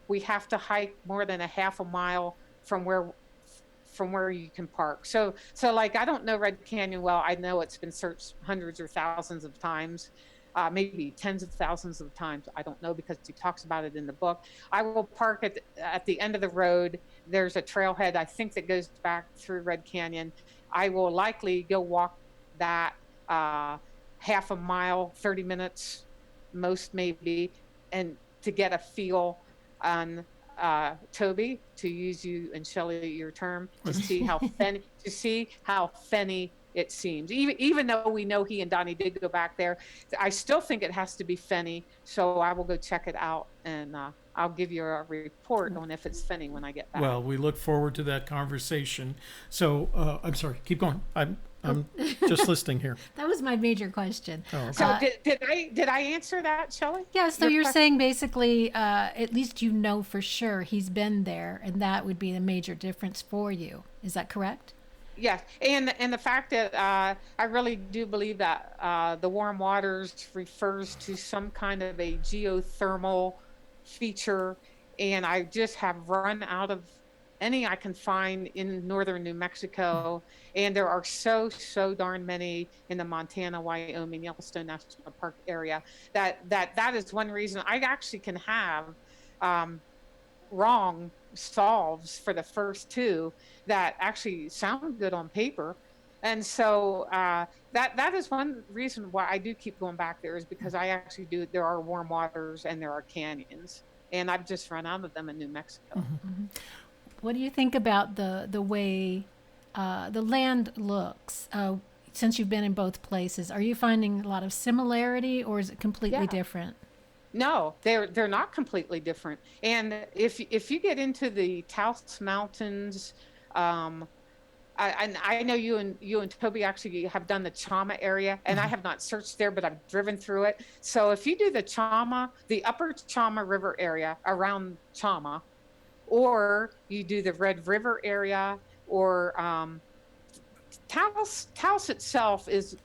we have to hike more than a half a mile from where you can park. So like, I don't know Red Canyon well. I know it's been searched hundreds or thousands of times, maybe tens of thousands of times. I don't know, because he talks about it in the book. I will park at the end of the road. There's a trailhead, I think, that goes back through Red Canyon. I will likely go walk that half a mile, 30 minutes, most maybe, and to get a feel on Toby, to use you and Shelley your term, to see how fenny it seems. Even though we know he and Donnie did go back there, I still think it has to be fenny. So I will go check it out, and I'll give you a report on if it's fenny when I get back. Well, we look forward to that conversation. So I'm sorry, keep going. I'm just listening here. That was my major question. Oh, okay. So did I answer that, Shelley? Yeah, so you're saying basically, at least you know for sure he's been there, and that would be a major difference for you. Is that correct? Yes, and the fact that I really do believe that the warm waters refers to some kind of a geothermal feature, and I just have run out of any I can find in northern New Mexico, and there are so darn many in the Montana, Wyoming, Yellowstone National Park area that is one reason I actually can have wrong solves for the first two that actually sound good on paper. And so that is one reason why I do keep going back there, is because I actually do. There are warm waters and there are canyons, and I've just run out of them in New Mexico. What do you think about the way the land looks? Since you've been in both places, are you finding a lot of similarity, or is it completely different? No, they're not completely different. And if you get into the Taos Mountains, I know you and Toby actually have done the Chama area, and I have not searched there, but I've driven through it. So if you do the upper Chama River area around Chama, or you do the Red River area, or Taos itself is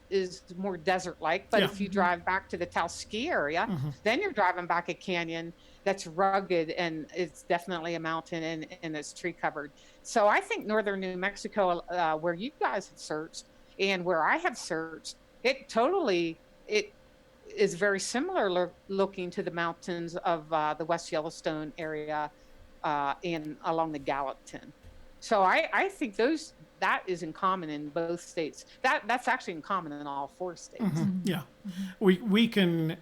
more desert-like, but if you drive back to the Taos ski area, then you're driving back a canyon that's rugged, and it's definitely a mountain, and it's tree covered. So I think northern New Mexico, where you guys have searched and where I have searched, it is very similar looking to the mountains of the West Yellowstone area and along the Gallatin. So I think those that is in common in both states. That's actually in common in all 4 states. Yeah, we've gotten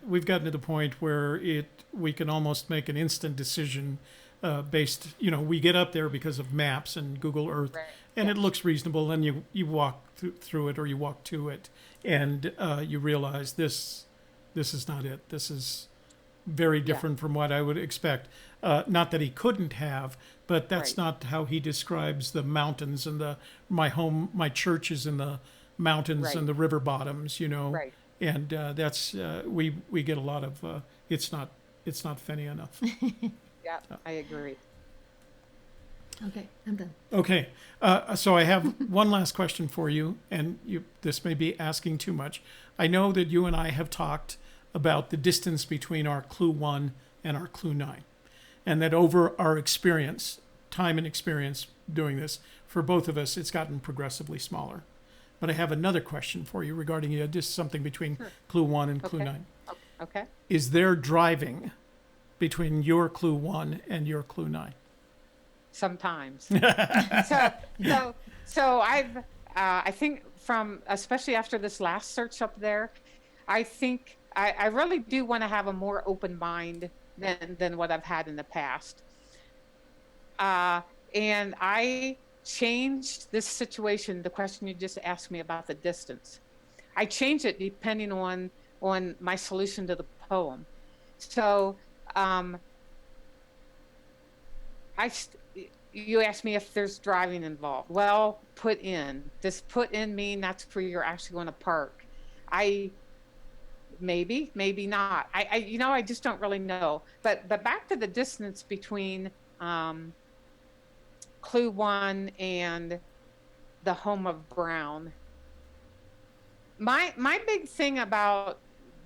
to the point where we can almost make an instant decision based. We get up there because of maps and Google Earth, Right. and it Yes. looks reasonable. And you walk through it, or you walk to it, and you realize this is not it. This is very different from what I would expect. Not that he couldn't have, but that's Right. not how he describes the mountains and my church is in the mountains Right. and the river bottoms, Right. and that's we get a lot of it's not Fenny enough. Yeah, I agree. Okay, I'm done. Okay, so I have one last question for you, and this may be asking too much. I know that you and I have talked about the distance between our Clue 1 and our Clue 9, and that over our time and experience doing this, for both of us, it's gotten progressively smaller. But I have another question for you regarding just something between Clue 1 and Clue Okay. 9. Okay. Is there driving between your Clue 1 and your Clue 9? Sometimes. So I've I think from especially after this last search up there, I think I really do want to have a more open mind than what I've had in the past. And I changed this situation, the question you just asked me about the distance. I changed it depending on my solution to the poem. So you asked me if there's driving involved. Well, does put in mean that's where you're actually going to park? Maybe not. I just don't really know. But back to the distance between Clue 1 and the home of Brown. My big thing about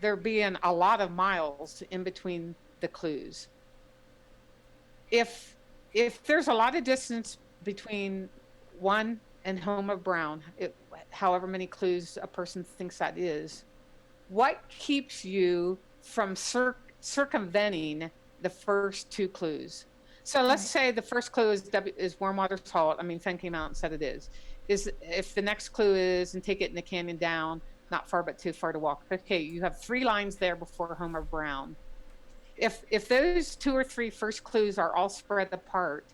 there being a lot of miles in between the clues. If there's a lot of distance between 1 and home of Brown, however many clues a person thinks that is, what keeps you from circumventing the first 2 clues? So let's say the first clue is Warm Water's Halt. I mean, Fenn came out and said it is. If the next clue is and take it in the canyon down, not far but too far to walk. Okay, you have 3 lines there before home of Brown. If those 2 or 3 first clues are all spread apart,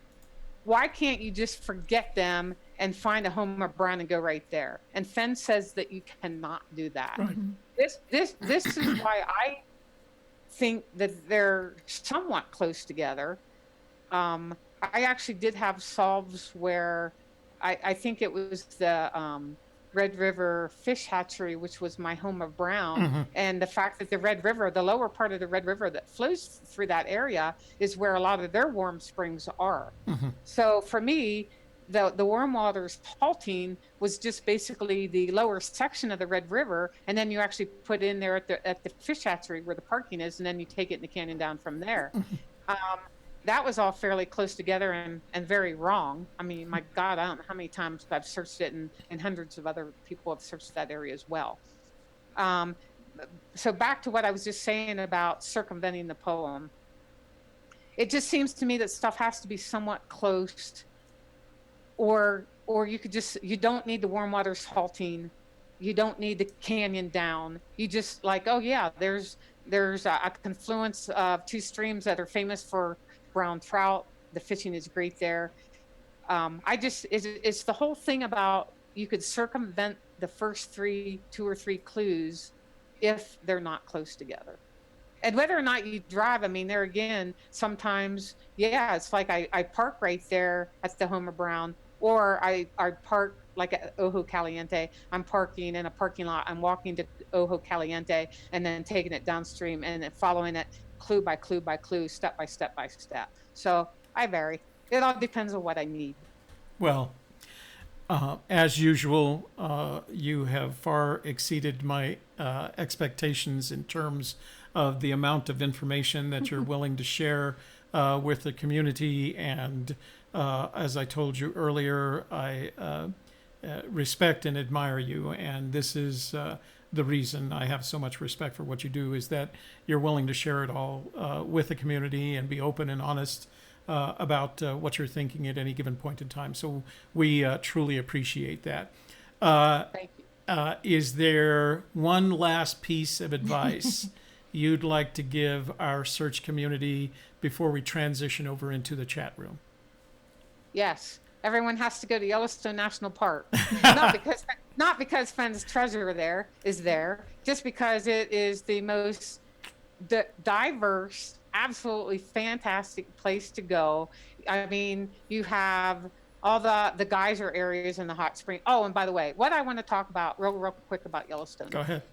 why can't you just forget them and find a home of Brown and go right there? And Fenn says that you cannot do that. Right. This is why I think that they're somewhat close together. I actually did have solves where I think it was the Red River Fish Hatchery, which was my home of Brown. And the fact that the Red River, the lower part of the Red River that flows through that area, is where a lot of their warm springs are. So for me, the Warm Waters Halting was just basically the lower section of the Red River, and then you actually put in there at the fish hatchery where the parking is, and then you take it in the canyon down from there. That was all fairly close together and very wrong. I mean, my God, I don't know how many times I've searched it, and hundreds of other people have searched that area as well. So back to what I was just saying about circumventing the poem. It just seems to me that stuff has to be somewhat close, or you don't need the Warm Waters Halting. You don't need the canyon down. You just oh yeah, there's a confluence of 2 streams that are famous for brown trout. The fishing is great there. It's the whole thing about you could circumvent the first 2 or 3 clues if they're not close together. And whether or not you drive, I mean, there again, sometimes, yeah, it's like I park right there at the home of Brown, or I park like at Ojo Caliente. I'm parking in a parking lot. I'm walking to Ojo Caliente and then taking it downstream and then following it clue by clue by clue, step by step by step. So I vary. It all depends on what I need. Well, as usual, you have far exceeded my expectations in terms of the amount of information that you're willing to share with the community. And as I told you earlier, I respect and admire you. And this is the reason I have so much respect for what you do, is that you're willing to share it all with the community and be open and honest about what you're thinking at any given point in time. So we truly appreciate that. Thank you. Is there one last piece of advice you'd like to give our search community before we transition over into the chat room? Yes, everyone has to go to Yellowstone National Park. Not because Fenn's treasure is there, just because it is the most diverse, absolutely fantastic place to go. I mean, you have all the geyser areas and the hot spring. Oh, and by the way, what I want to talk about real quick about Yellowstone. Go ahead.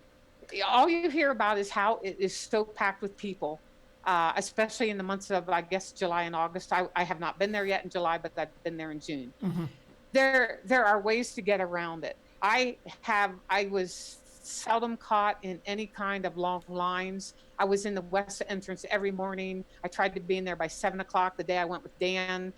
All you hear about is how it is so packed with people, especially in the months of, I guess, July and August. I have not been there yet in July, but I've been there in June. Mm-hmm. There are ways to get around it. I was seldom caught in any kind of long lines. I was in the west entrance every morning. I tried to be in there by 7 o'clock. The day I went with Dan,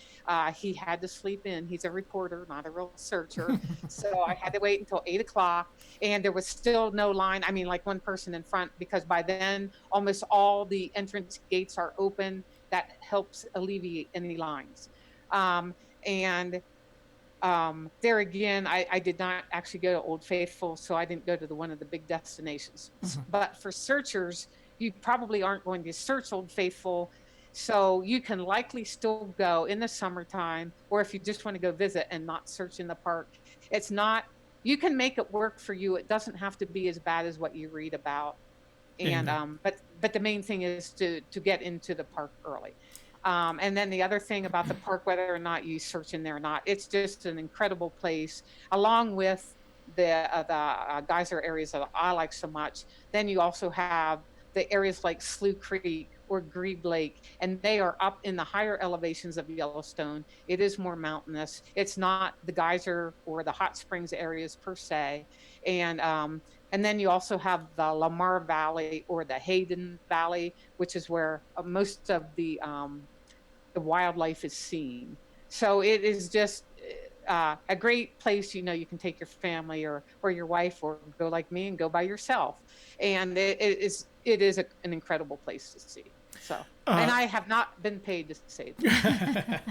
he had to sleep in. He's a reporter, not a real searcher. So I had to wait until 8 o'clock, and there was still no line. I mean, like one person in front, because by then almost all the entrance gates are open. That helps alleviate any lines. There again, I did not actually go to Old Faithful, so I didn't go to one of the big destinations. Mm-hmm. But for searchers, you probably aren't going to search Old Faithful, so you can likely still go in the summertime, or if you just want to go visit and not search in the park. It's not, you can make it work for you. It doesn't have to be as bad as what you read about. And but the main thing is to get into the park early. And then the other thing about the park, whether or not you search in there or not, it's just an incredible place, along with the geyser areas that I like so much. Then you also have the areas like Slough Creek or Grebe Lake, and they are up in the higher elevations of Yellowstone. It is more mountainous. It's not the geyser or the hot springs areas per se. And then you also have the Lamar Valley or the Hayden Valley, which is where most of the wildlife is seen. So it is just a great place. You can take your family or your wife, or go like me and go by yourself. And it is an incredible place to see. So, and I have not been paid to say that.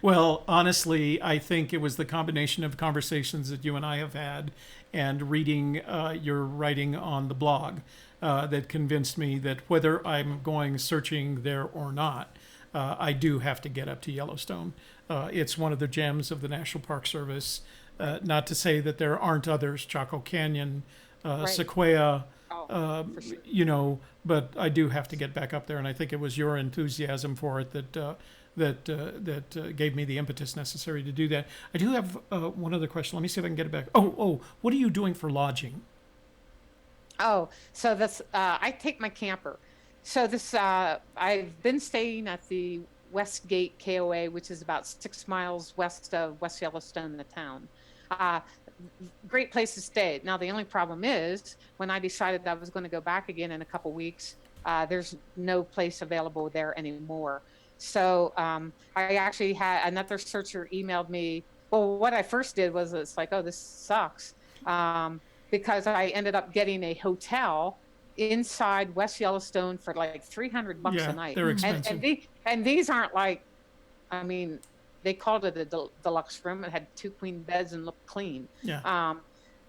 Well, honestly, I think it was the combination of conversations that you and I have had and reading your writing on the blog that convinced me that whether I'm going searching there or not, I do have to get up to Yellowstone. It's one of the gems of the National Park Service. Not to say that there aren't others, Chaco Canyon, right. Sequoia, sure. But I do have to get back up there, and I think it was your enthusiasm for it that gave me the impetus necessary to do that. I do have one other question. Let me see if I can get it back. Oh, what are you doing for lodging? Oh, so that's I take my camper. So I've been staying at the Westgate KOA, which is about 6 miles west of West Yellowstone, the town. Great place to stay. Now, the only problem is when I decided that I was going to go back again in a couple weeks, there's no place available there anymore. So I actually had another searcher emailed me. Well, what I first did was it's like, oh, this sucks. Because I ended up getting a hotel inside West Yellowstone for like $300 a night. They're expensive. And these aren't like, I mean, they called it a deluxe room. It had 2 queen beds and looked clean. Yeah.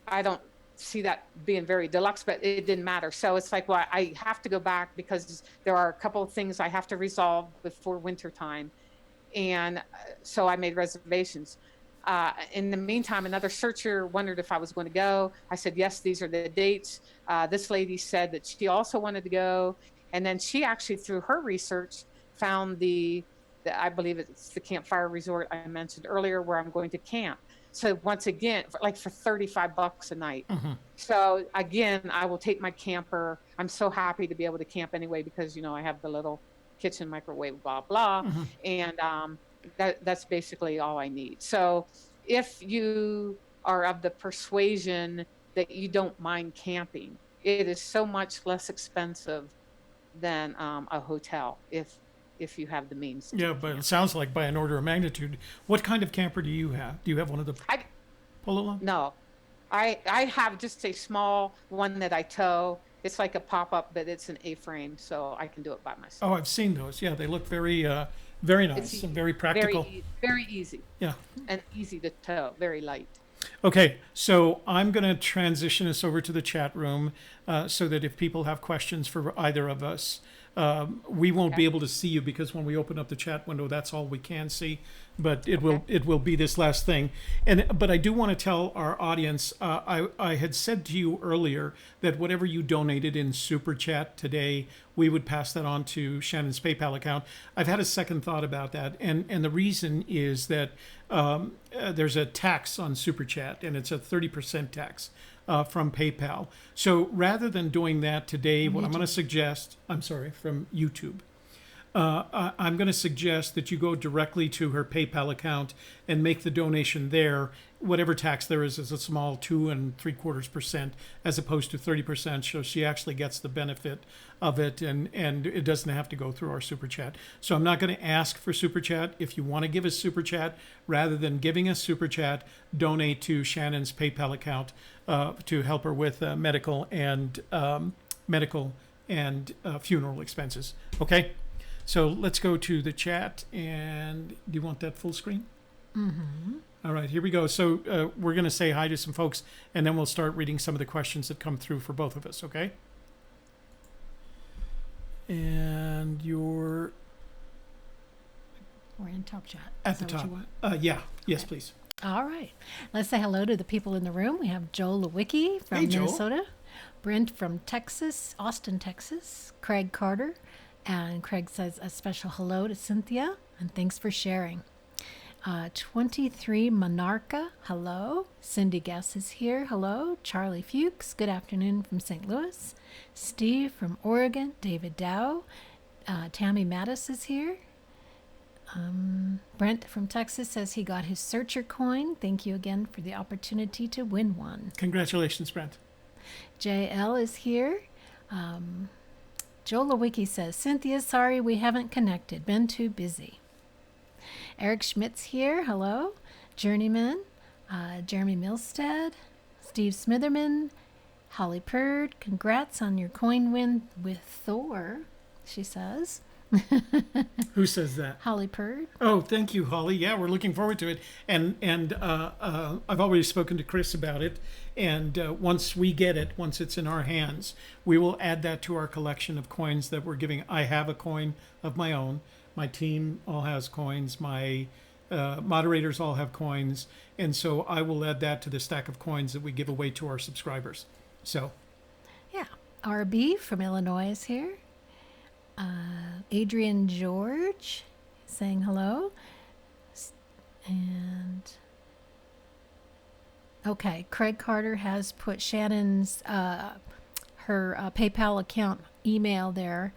I don't see that being very deluxe, but it didn't matter. So it's like, well, I have to go back because there are a couple of things I have to resolve before winter time. And so I made reservations. In the meantime, another searcher wondered if I was going to go. I said, yes, these are the dates. This lady said that she also wanted to go. And then she actually, through her research, found I believe it's the campfire resort I mentioned earlier, where I'm going to camp. So once again, for $35 a night. Mm-hmm. So again, I will take my camper. I'm so happy to be able to camp anyway, because, I have the little kitchen, microwave, blah, blah. Mm-hmm. And that's basically all I need. So if you are of the persuasion that you don't mind camping, it is so much less expensive than a hotel if you have the means. Yeah, but it sounds like by an order of magnitude. What kind of camper do you have? Do you have one of the Polo? No, I have just a small one that I tow, It's like a pop-up, but it's an A-frame, so I can do it by myself. Oh, I've seen those. Yeah, they look very, very It's nice and easy, very practical. very easy, Yeah. and easy to tow, very light. Okay, so I'm going to transition us over to the chat room so that if people have questions for either of us, we won't be Okay. able to see you because when we open up the chat window, that's all we can see. But Okay. it will be this last thing. But I do want to tell our audience. I had said to you earlier that whatever you donated in super chat today, we would pass that on to Shannon's PayPal account. I've had a second thought about that, and the reason is that there's a tax on super chat, and it's a 30% tax. From PayPal. So rather than doing that today, what I'm going to suggest, I'm sorry, from YouTube. I'm going to suggest that you go directly to her PayPal account and make the donation there. Whatever tax there is a small 2.75%, as opposed to 30%. So she actually gets the benefit of it, and it doesn't have to go through our super chat. So I'm not going to ask for super chat. If you want to give us super chat, rather than giving us super chat, donate to Shannon's PayPal account to help her with medical and funeral expenses. Okay. So let's go to the chat, and do you want that full screen? Mm-hmm. All right, here we go. So we're going to say hi to some folks, and then we'll start reading some of the questions that come through for both of us, okay? And you're We're in top chat. at Is the that what top. you want? Yeah, yes, please. All right. Let's say hello to the people in the room. We have Joel Lewicki from Hey, Joel. Minnesota, Brent from Texas, Austin, Texas, Craig Carter, and Craig says a special hello to Cynthia, and thanks for sharing. 23 Monarcha, hello. Cindy Guess is here, hello. Charlie Fuchs, good afternoon from St. Louis. Steve from Oregon, David Dow. Tammy Mattis is here. Brent from Texas says he got his searcher coin. Thank you again for the opportunity to win one. Congratulations, Brent. JL is here. Joe Lewicki says, Cynthia, sorry we haven't connected. Been too busy. Eric Schmidt's here. Hello. Journeyman. Jeremy Milstead. Steve Smitherman. Holly Purd. Congrats on your coin win with Thor, she says. Who says that? Holly Purd. Oh, thank you, Holly. Yeah, we're looking forward to it. And I've already spoken to Chris about it. And once we get it, once it's in our hands, we will add that to our collection of coins that we're giving. I have a coin of my own. My team all has coins. My moderators all have coins. And so I will add that to the stack of coins that we give away to our subscribers. So, Yeah. RB from Illinois is here. Adrian George saying hello. And okay, Craig Carter has put Shannon's her PayPal account email there.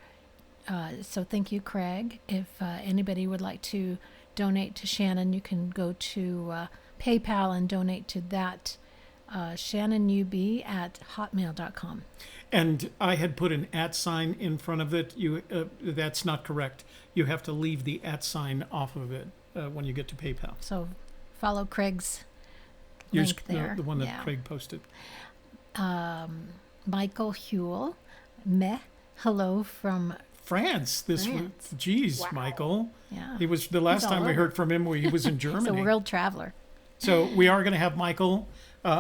So thank you, Craig. If anybody would like to donate to Shannon, you can go to PayPal and donate to that shannonub@hotmail.com. and I had put an @ sign in front of it. That's not correct. You have to leave the @ sign off of it when you get to PayPal. So follow Craig's Use link there. the one that Yeah. Craig posted. Michael Huell, hello from France this week. France. Geez, Wow. Michael. yeah. He was the last all time we over. heard from him. He was in He's a Germany. world traveler. So we are going to have Michael.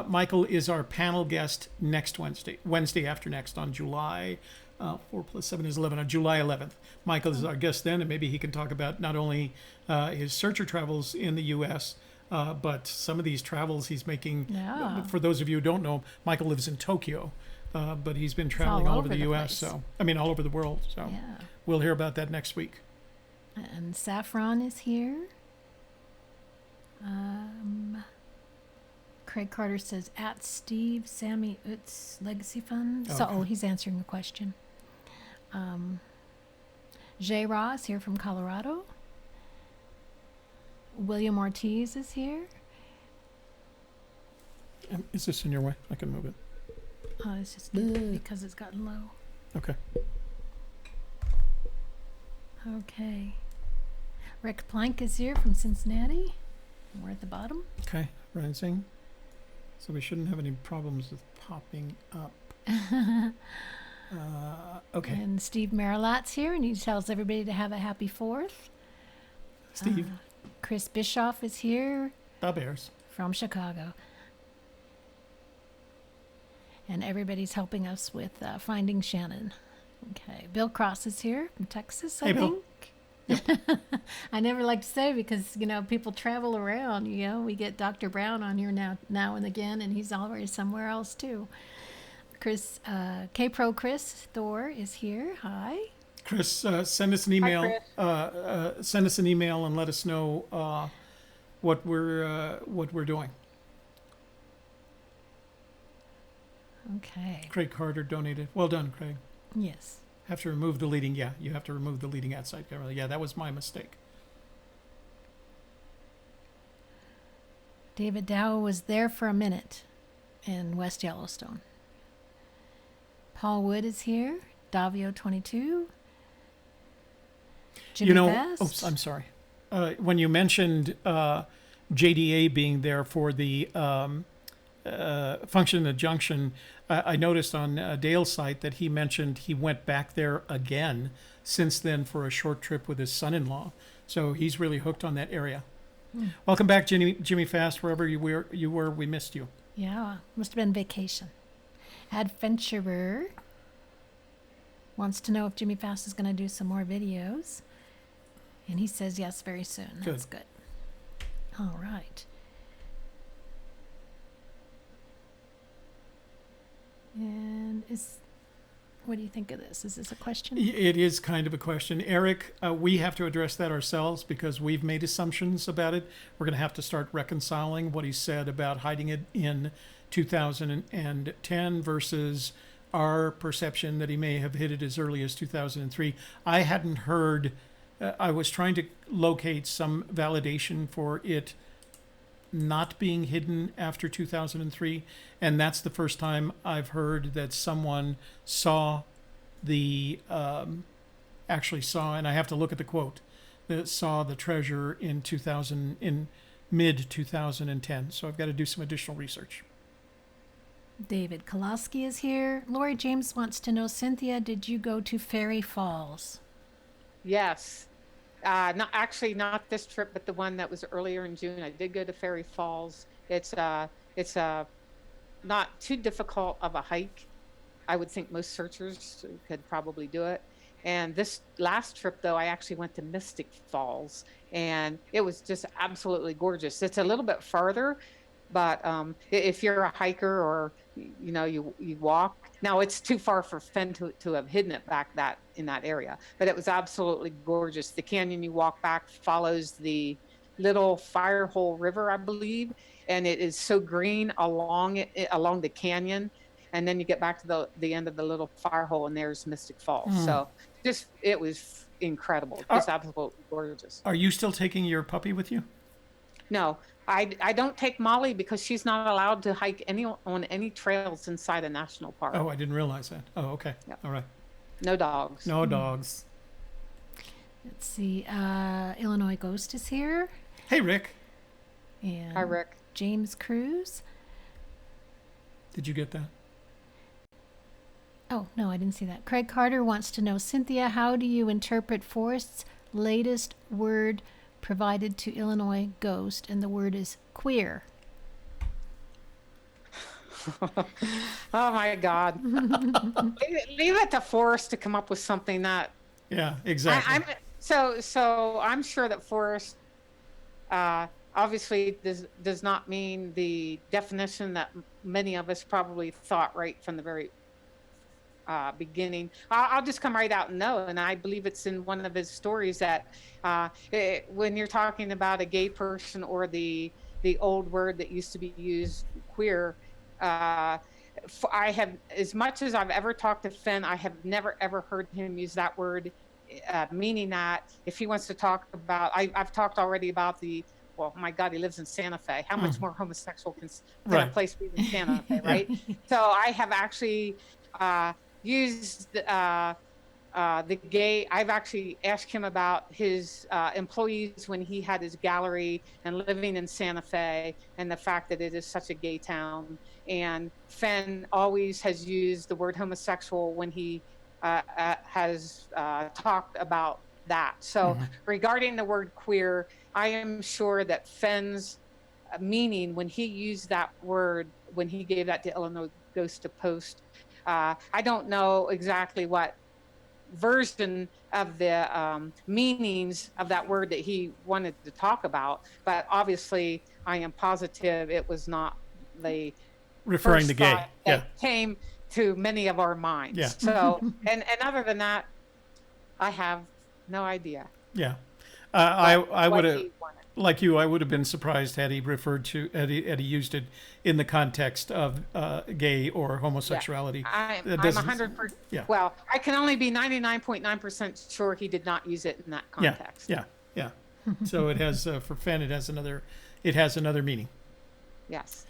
Michael is our panel guest next Wednesday after next on July 4 + 7 is 11 on July 11th. Michael is our guest then, and maybe he can talk about not only his searcher travels in the U.S., but some of these travels he's making. Yeah. For those of you who don't know, Michael lives in Tokyo, but he's been traveling all over the U.S. place. So I mean, all over the world. So Yeah. we'll hear about that next week. And Saffron is here. Craig Carter says, @Steve Sammy Utz Legacy Fund. So, Okay. he's answering the question. Jay Ross here from Colorado. William Ortiz is here. Is this in your way? I can move it. It's just because it's gotten low. Okay. Okay. Rick Plank is here from Cincinnati. We're at the bottom. Okay. Rising. So we shouldn't have any problems with popping up. Okay. And Steve Marilat's here, and he tells everybody to have a happy 4th. Steve, Chris Bischoff is here the Bears. from Chicago. And everybody's helping us with finding Shannon. Okay. Bill Cross is here from Texas, Hey, I Bill. think. I never like to say because, people travel around, We get Dr. Brown on here now and again, and he's always somewhere else too. Chris, K-Pro Chris Thor is here. Hi. Chris, send us an email. Chris. Send us an email and let us know what we're doing. Okay. Craig Carter donated. Well done, Craig. Yes. Have to remove the leading. Yeah, you have to remove the leading outside camera. Yeah, that was my mistake. David Dow was there for a minute in West Yellowstone. Paul Wood is here. Davio 22. Jimmy Fast. Oops, I'm sorry. When you mentioned JDA being there for the function in the junction, I noticed on Dale's site that he mentioned he went back there again since then for a short trip with his son-in-law. So he's really hooked on that area. Welcome back, Jimmy Fast, wherever you were. We missed you. Yeah, must have been vacation. Adventurer wants to know if Jimmy Fast is going to do some more videos. And he says yes very soon. That's good. All right. And what do you think of this? Is this a question? It is kind of a question. Eric, we have to address that ourselves because we've made assumptions about it. We're going to have to start reconciling what he said about hiding it in 2010 versus our perception that he may have hid it as early as 2003. I hadn't heard, I was trying to locate some validation for it not being hidden after 2003, and that's the first time I've heard that someone saw actually saw, and I have to look at the quote, that saw the treasure in mid 2010. So I've got to do some additional research. David Koloski is here. Lori James wants to know, Cynthia, did you go to Fairy Falls? Yes. Not this trip, but the one that was earlier in June. I did go to Fairy Falls. It's not too difficult of a hike. I would think most searchers could probably do it. And this last trip, though, I actually went to Mystic Falls, and it was just absolutely gorgeous. It's a little bit farther, but if you're a hiker or you walk. Now it's too far for Fenn to have hidden it back in that area, but it was absolutely gorgeous. The canyon you walk back follows the little Firehole River, I believe, and it is so green along the canyon. And then you get back to the end of the little Firehole, and there's Mystic Falls. So it was incredible, just absolutely gorgeous. Are you still taking your puppy with you? No, I don't take Molly because she's not allowed to hike on any trails inside a national park. Oh, I didn't realize that. Oh, okay. Yep. All right. No dogs. No dogs. Let's see. Illinois Ghost is here. Hey, Rick. And hi, Rick. James Cruz. Did you get that? Oh, no, I didn't see that. Craig Carter wants to know, Cynthia, how do you interpret Forrest's latest word provided to Illinois Ghost, and the word is queer? Oh my God. leave it to Forrest to come up with something that. Yeah, exactly. So I'm sure that Forrest obviously does not mean the definition that many of us probably thought right from the very beginning. I'll just come right out and know, and I believe it's in one of his stories that when you're talking about a gay person or the old word that used to be used, queer, I have, as much as I've ever talked to Fenn, I have never ever heard him use that word, meaning that if he wants to talk about, I've talked already about well, my God, he lives in Santa Fe. How much more homosexual can a place be than Santa Fe, right? So I have actually used the gay. I've actually asked him about his employees when he had his gallery and living in Santa Fe, and the fact that it is such a gay town. And Fenn always has used the word homosexual when he has talked about that. So regarding the word queer, I am sure that Fenn's meaning when he used that word, when he gave that to Illinois Ghost to Post, I don't know exactly what version of the meanings of that word that he wanted to talk about, but obviously I am positive it was not the Referring first to gay. thought that came to many of our minds. Yeah. So, and other than that, I have no idea. Yeah. I would have, he wanted. like you, I would have been surprised had he referred to, had he used it in the context of gay or homosexuality. I'm That doesn't- 100%. Yeah. Well, I can only be 99.9% sure he did not use it in that context. Yeah. So it has, for Fenn, it has another meaning. Yes.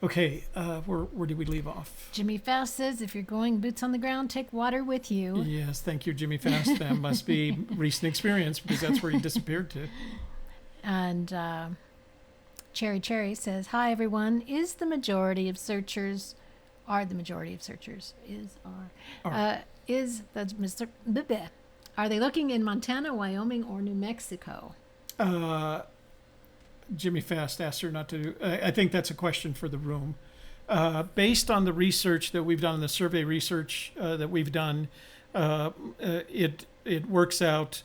Okay, where did we leave off? Jimmy Fast says, if you're going boots on the ground, take water with you. Yes, thank you, Jimmy Fast. That must be recent experience because that's where he disappeared to. And Cherry says, hi, everyone. Are the majority of searchers, that's Mr. Bebe. Are they looking in Montana, Wyoming, or New Mexico? Jimmy Fast asked her not to. I think that's a question for the room. Based on the research that we've done, the survey research that we've done, it works out.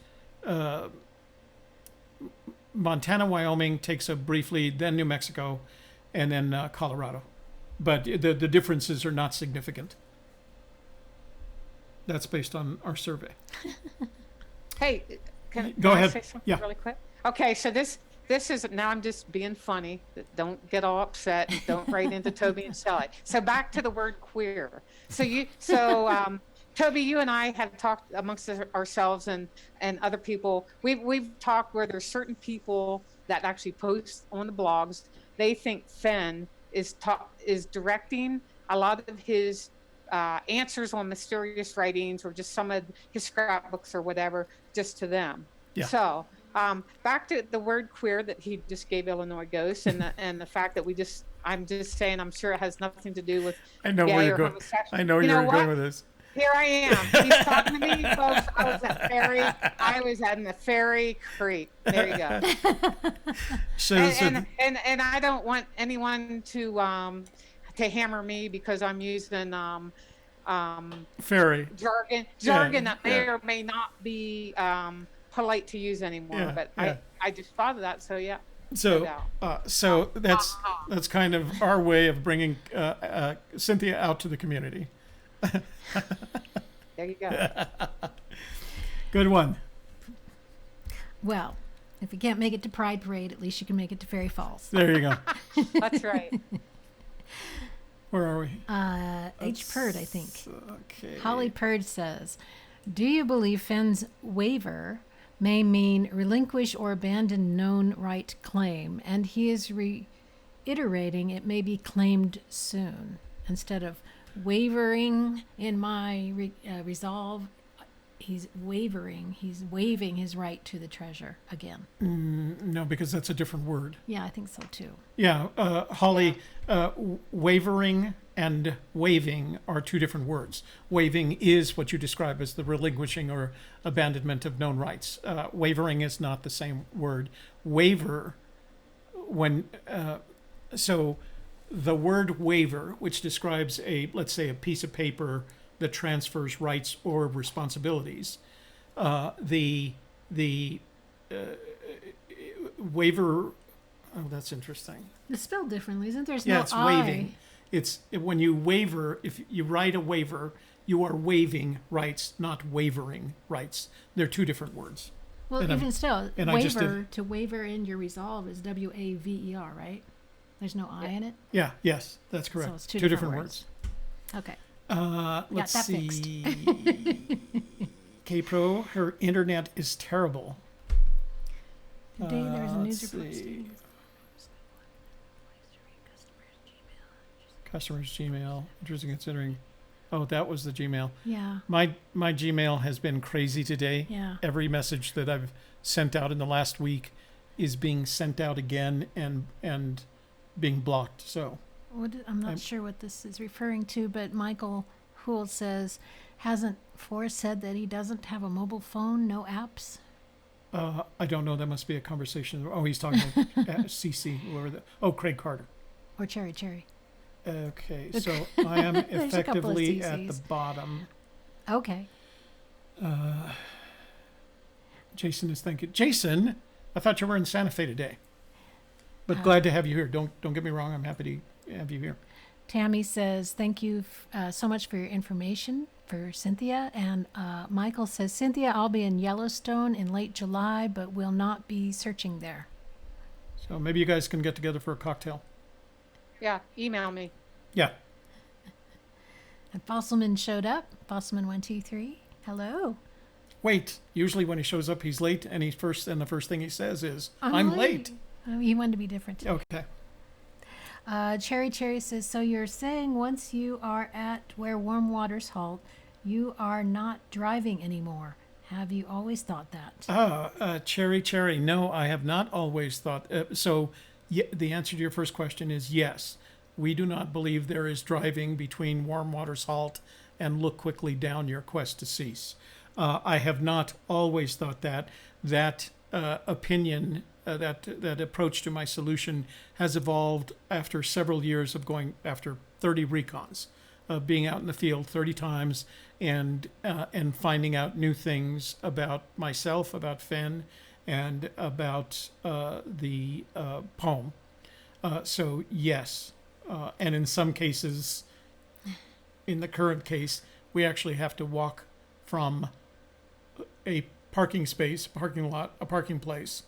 Montana, Wyoming takes up briefly, then New Mexico, and then Colorado. But the differences are not significant. That's based on our survey. Hey, can Go I ahead. say something Yeah. really quick? Okay, so this is, now I'm just being funny. Don't get all upset and don't write into Toby and Shelley. So back to the word queer. So Toby, you and I have talked amongst ourselves and other people. We've talked where there's certain people that actually post on the blogs. They think Fenn is directing a lot of his answers on mysterious writings or just some of his scrapbooks or whatever, just to them. Yeah. So back to the word queer that he just gave Illinois Ghost, and the fact that I'm just saying, I'm sure it has nothing to do with I know where you're going. I know where you're going with this. Here I am. He's talking to me, folks. I was at the Ferry Creek. There you go. And I don't want anyone to hammer me because I'm using Ferry jargon that may or may not be polite to use anymore. I just thought of that. So yeah. So that's kind of our way of bringing Cynthia out to the community. There you go. Good one. Well, if you can't make it to Pride Parade, at least you can make it to Fairy Falls. There you go. That's right. Where are we? H. Purd, I think. Okay. Holly Purd says, do you believe Fenn's waiver may mean relinquish or abandon known right claim, and he is reiterating it may be claimed soon instead of wavering in my resolve? He's wavering. He's waiving his right to the treasure again. No, because that's a different word. Yeah, I think so too. Yeah, Holly, wavering and waiving are two different words. Waiving is what you describe as the relinquishing or abandonment of known rights. Wavering is not the same word. Waiver, so the word waiver, which describes let's say a piece of paper that transfers rights or responsibilities, the waiver. Oh, that's interesting. It's spelled differently, isn't there? Yeah, it's waiving. It's when you waiver. If you write a waiver, you are waiving rights, not wavering rights. They're two different words. Well, and even still, and to waver in your resolve is WAVER, right? There's no I in it. Yeah. Yes, that's correct. So it's two different words. Okay. Let's that see. K-Pro, her internet is terrible. Today there's a news let's report. see. Customers Gmail. Interesting considering. Oh, that was the Gmail. Yeah. My Gmail has been crazy today. Yeah. Every message that I've sent out in the last week is being sent out again and being blocked. So I'm not sure what this is referring to, but Michael Houle says, hasn't Forrest said that he doesn't have a mobile phone, no apps? I don't know. That must be a conversation. Oh, he's talking about CC, whoever Craig Carter. Or Cherry. Okay, so I am effectively at the bottom. Okay. Jason is thinking. Jason, I thought you were in Santa Fe today. But glad to have you here. Don't get me wrong. I'm happy to have you here. Tammy says, thank you so much for your information for Cynthia. And Michael says, Cynthia, I'll be in Yellowstone in late July, but will not be searching there. So maybe you guys can get together for a cocktail. Yeah, email me. Yeah. And Fossilman showed up. Fossilman123. Hello. Wait. Usually when he shows up, he's late, and the first thing he says is, "I'm late." Oh, he wanted to be different today. Okay. Cherry says, so you're saying once you are at where warm waters halt, you are not driving anymore. Have you always thought that? Cherry. No, I have not always thought. The answer to your first question is yes. We do not believe there is driving between warm waters halt and look quickly down your quest to cease. I have not always thought that. That opinion, that approach to my solution has evolved after several years of going after 30 recons, of being out in the field 30 times and finding out new things about myself, about Fenn, and about the poem. So yes, and in some cases, in the current case, we actually have to walk from a parking space, parking lot, a parking place,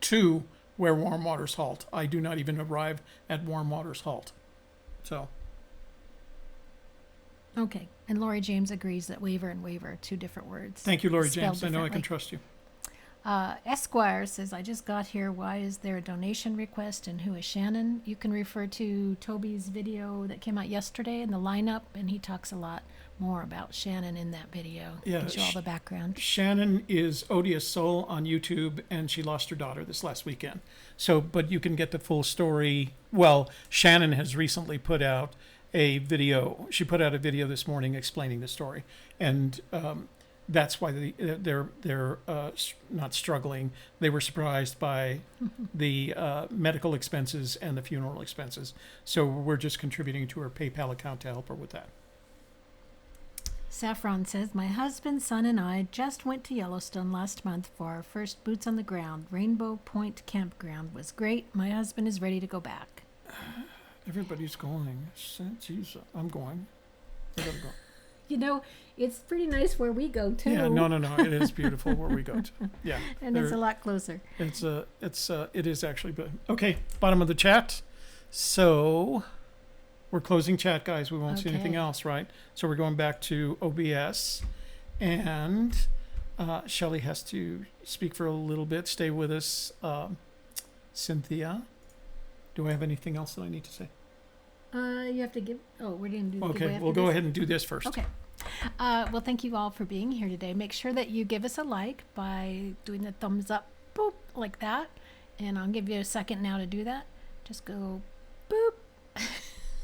to where warm waters halt. I do not even arrive at warm waters halt. So. Okay. And Lori James agrees that waiver and waiver are two different words. Thank you, Lori spelled James. I know I can trust you. Esquire says, I just got here. Why is there a donation request and who is Shannon? You can refer to Toby's video that came out yesterday in the lineup, and he talks a lot more about Shannon in that video. Yeah, Gives you all the background. Shannon is Odious Soul on YouTube, and she lost her daughter this last weekend. So, but you can get the full story. Well, Shannon has recently put out a video. She put out a video this morning explaining the story, and that's why they're not struggling. They were surprised by the medical expenses and the funeral expenses. So we're just contributing to her PayPal account to help her with that. Saffron says, my husband, son, and I just went to Yellowstone last month for our first boots on the ground. Rainbow Point Campground was great. My husband is ready to go back. Everybody's going. Jeez, I'm going. I gotta go. You know, it's pretty nice where we go too. Yeah, no. It is beautiful where we go to. Yeah. And it's a lot closer. It is actually good. Okay, bottom of the chat. So we're closing chat, guys. We won't see anything else, right? So we're going back to OBS, and Shelley has to speak for a little bit. Stay with us, Cynthia. Do I have anything else that I need to say? You have to give. Oh, we're going to do. Okay, we'll go ahead and do this first. Okay. Well, thank you all for being here today. Make sure that you give us a like by doing the thumbs up, boop, like that. And I'll give you a second now to do that. Just go, boop.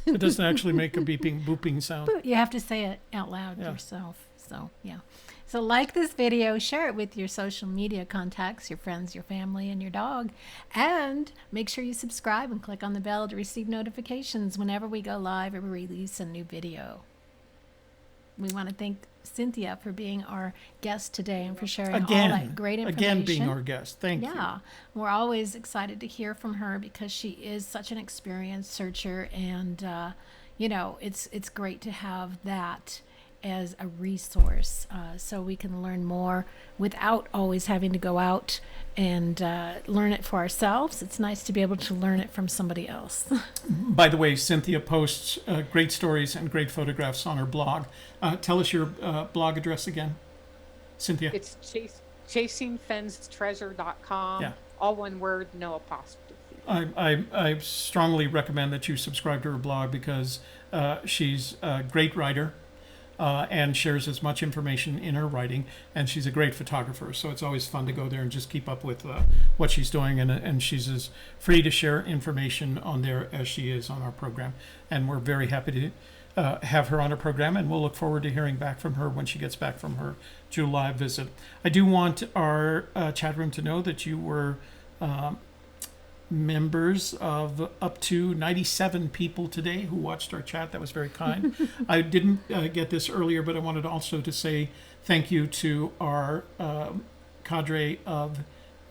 It doesn't actually make a booping sound. Boop. You have to say it out loud yourself. So, yeah. So like this video, share it with your social media contacts, your friends, your family, and your dog. And make sure you subscribe and click on the bell to receive notifications whenever we go live or release a new video. We want to thank Cynthia for being our guest today and for sharing all that great information. Again, being our guest. Thank you. Yeah. We're always excited to hear from her because she is such an experienced searcher. And, it's great to have that as a resource so we can learn more without always having to go out and learn it for ourselves. It's nice to be able to learn it from somebody else. By the way, Cynthia posts great stories and great photographs on her blog. Tell us your blog address again, Cynthia. It's chasingfennstreasure.com. Yeah. All one word, no apostrophe. I strongly recommend that you subscribe to her blog because she's a great writer and shares as much information in her writing, and she's a great photographer. So it's always fun to go there and just keep up with what she's doing, and she's as free to share information on there as she is on our program. And we're very happy to have her on our program, and we'll look forward to hearing back from her when she gets back from her July visit. I do want our chat room to know that you were members of up to 97 people today who watched our chat. That was very kind. I didn't get this earlier, but I wanted also to say thank you to our cadre of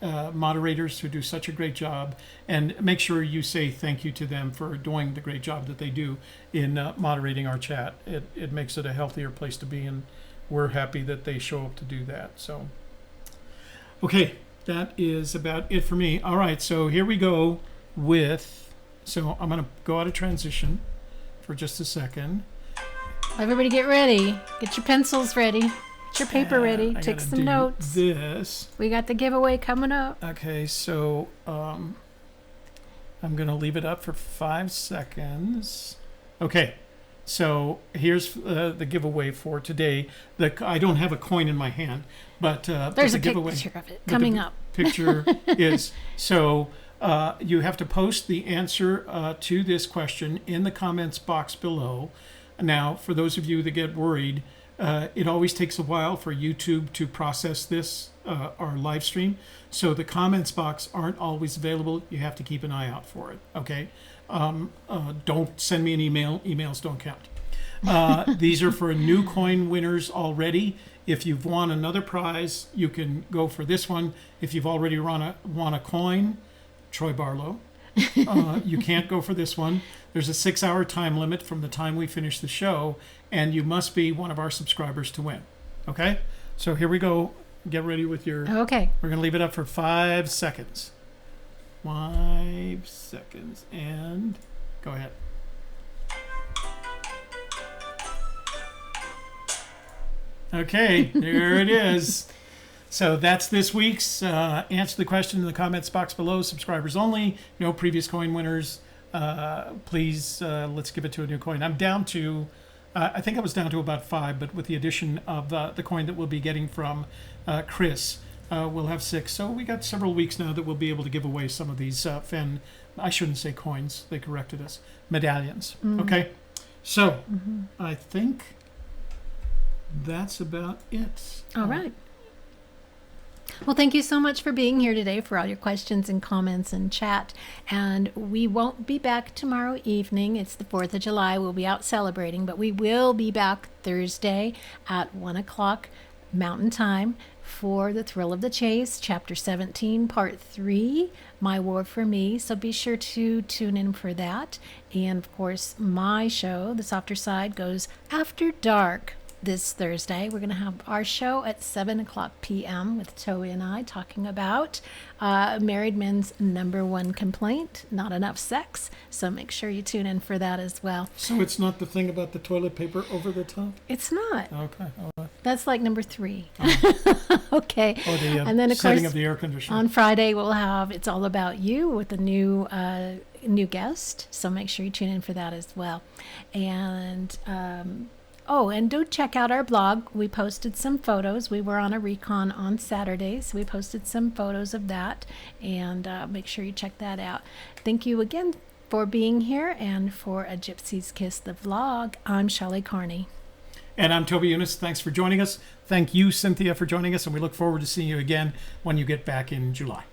moderators who do such a great job, and make sure you say thank you to them for doing the great job that they do in moderating our chat. It makes it a healthier place to be, and we're happy that they show up to do that. So, okay. That is about it for me. All right, so here we go so I'm going to go out of transition for just a second. Everybody get ready. Get your pencils ready. Get your paper ready. Take some notes. This. We got the giveaway coming up. Okay, so I'm going to leave it up for 5 seconds. Okay, so here's the giveaway for today. I don't have a coin in my hand, but there's a giveaway, picture of it coming up. Picture is so you have to post the answer to this question in the comments box below. Now, for those of you that get worried, it always takes a while for YouTube to process this, our live stream. So the comments box aren't always available. You have to keep an eye out for it. Okay. Don't send me an email. Emails don't count. These are for new coin winners already. If you've won another prize, you can go for this one. If you've already won a coin, Troy Barlow, you can't go for this one. There's a 6-hour time limit from the time we finish the show, and you must be one of our subscribers to win. Okay? So here we go. Get ready with your... Okay. We're going to leave it up for 5 seconds. 5 seconds, and go ahead. Okay, there it is. So that's this week's answer the question in the comments box below. Subscribers only. No previous coin winners. Please, let's give it to a new coin. I'm down to, I think I was down to about 5, but with the addition of the coin that we'll be getting from Chris, we'll have 6. So we got several weeks now that we'll be able to give away some of these Fenn, I shouldn't say coins, they corrected us, medallions. Mm-hmm. Okay, so I think that's about it. All right. Well, thank you so much for being here today, for all your questions and comments and chat. And we won't be back tomorrow evening. It's the 4th of July. We'll be out celebrating, but we will be back Thursday at 1 o'clock Mountain Time for The Thrill of the Chase, Chapter 17, Part 3, My War for Me. So be sure to tune in for that. And, of course, my show, The Softer Side, goes after dark this Thursday. We're going to have our show at 7 o'clock p.m. with Toby and I talking about married men's #1 complaint, not enough sex. So make sure you tune in for that as well. So it's not the thing about the toilet paper over the top? It's not. Okay. All right. That's like number 3. Oh. Okay. Or the and then, of setting course, of the air conditioner. On Friday, we'll have It's All About You with a new guest. So make sure you tune in for that as well. And and do check out our blog. We posted some photos. We were on a recon on Saturday, so we posted some photos of that, and make sure you check that out. Thank you again for being here, and for A Gypsy's Kiss, the vlog, I'm Shelley Carney. And I'm Toby Eunice. Thanks for joining us. Thank you, Cynthia, for joining us, and we look forward to seeing you again when you get back in July.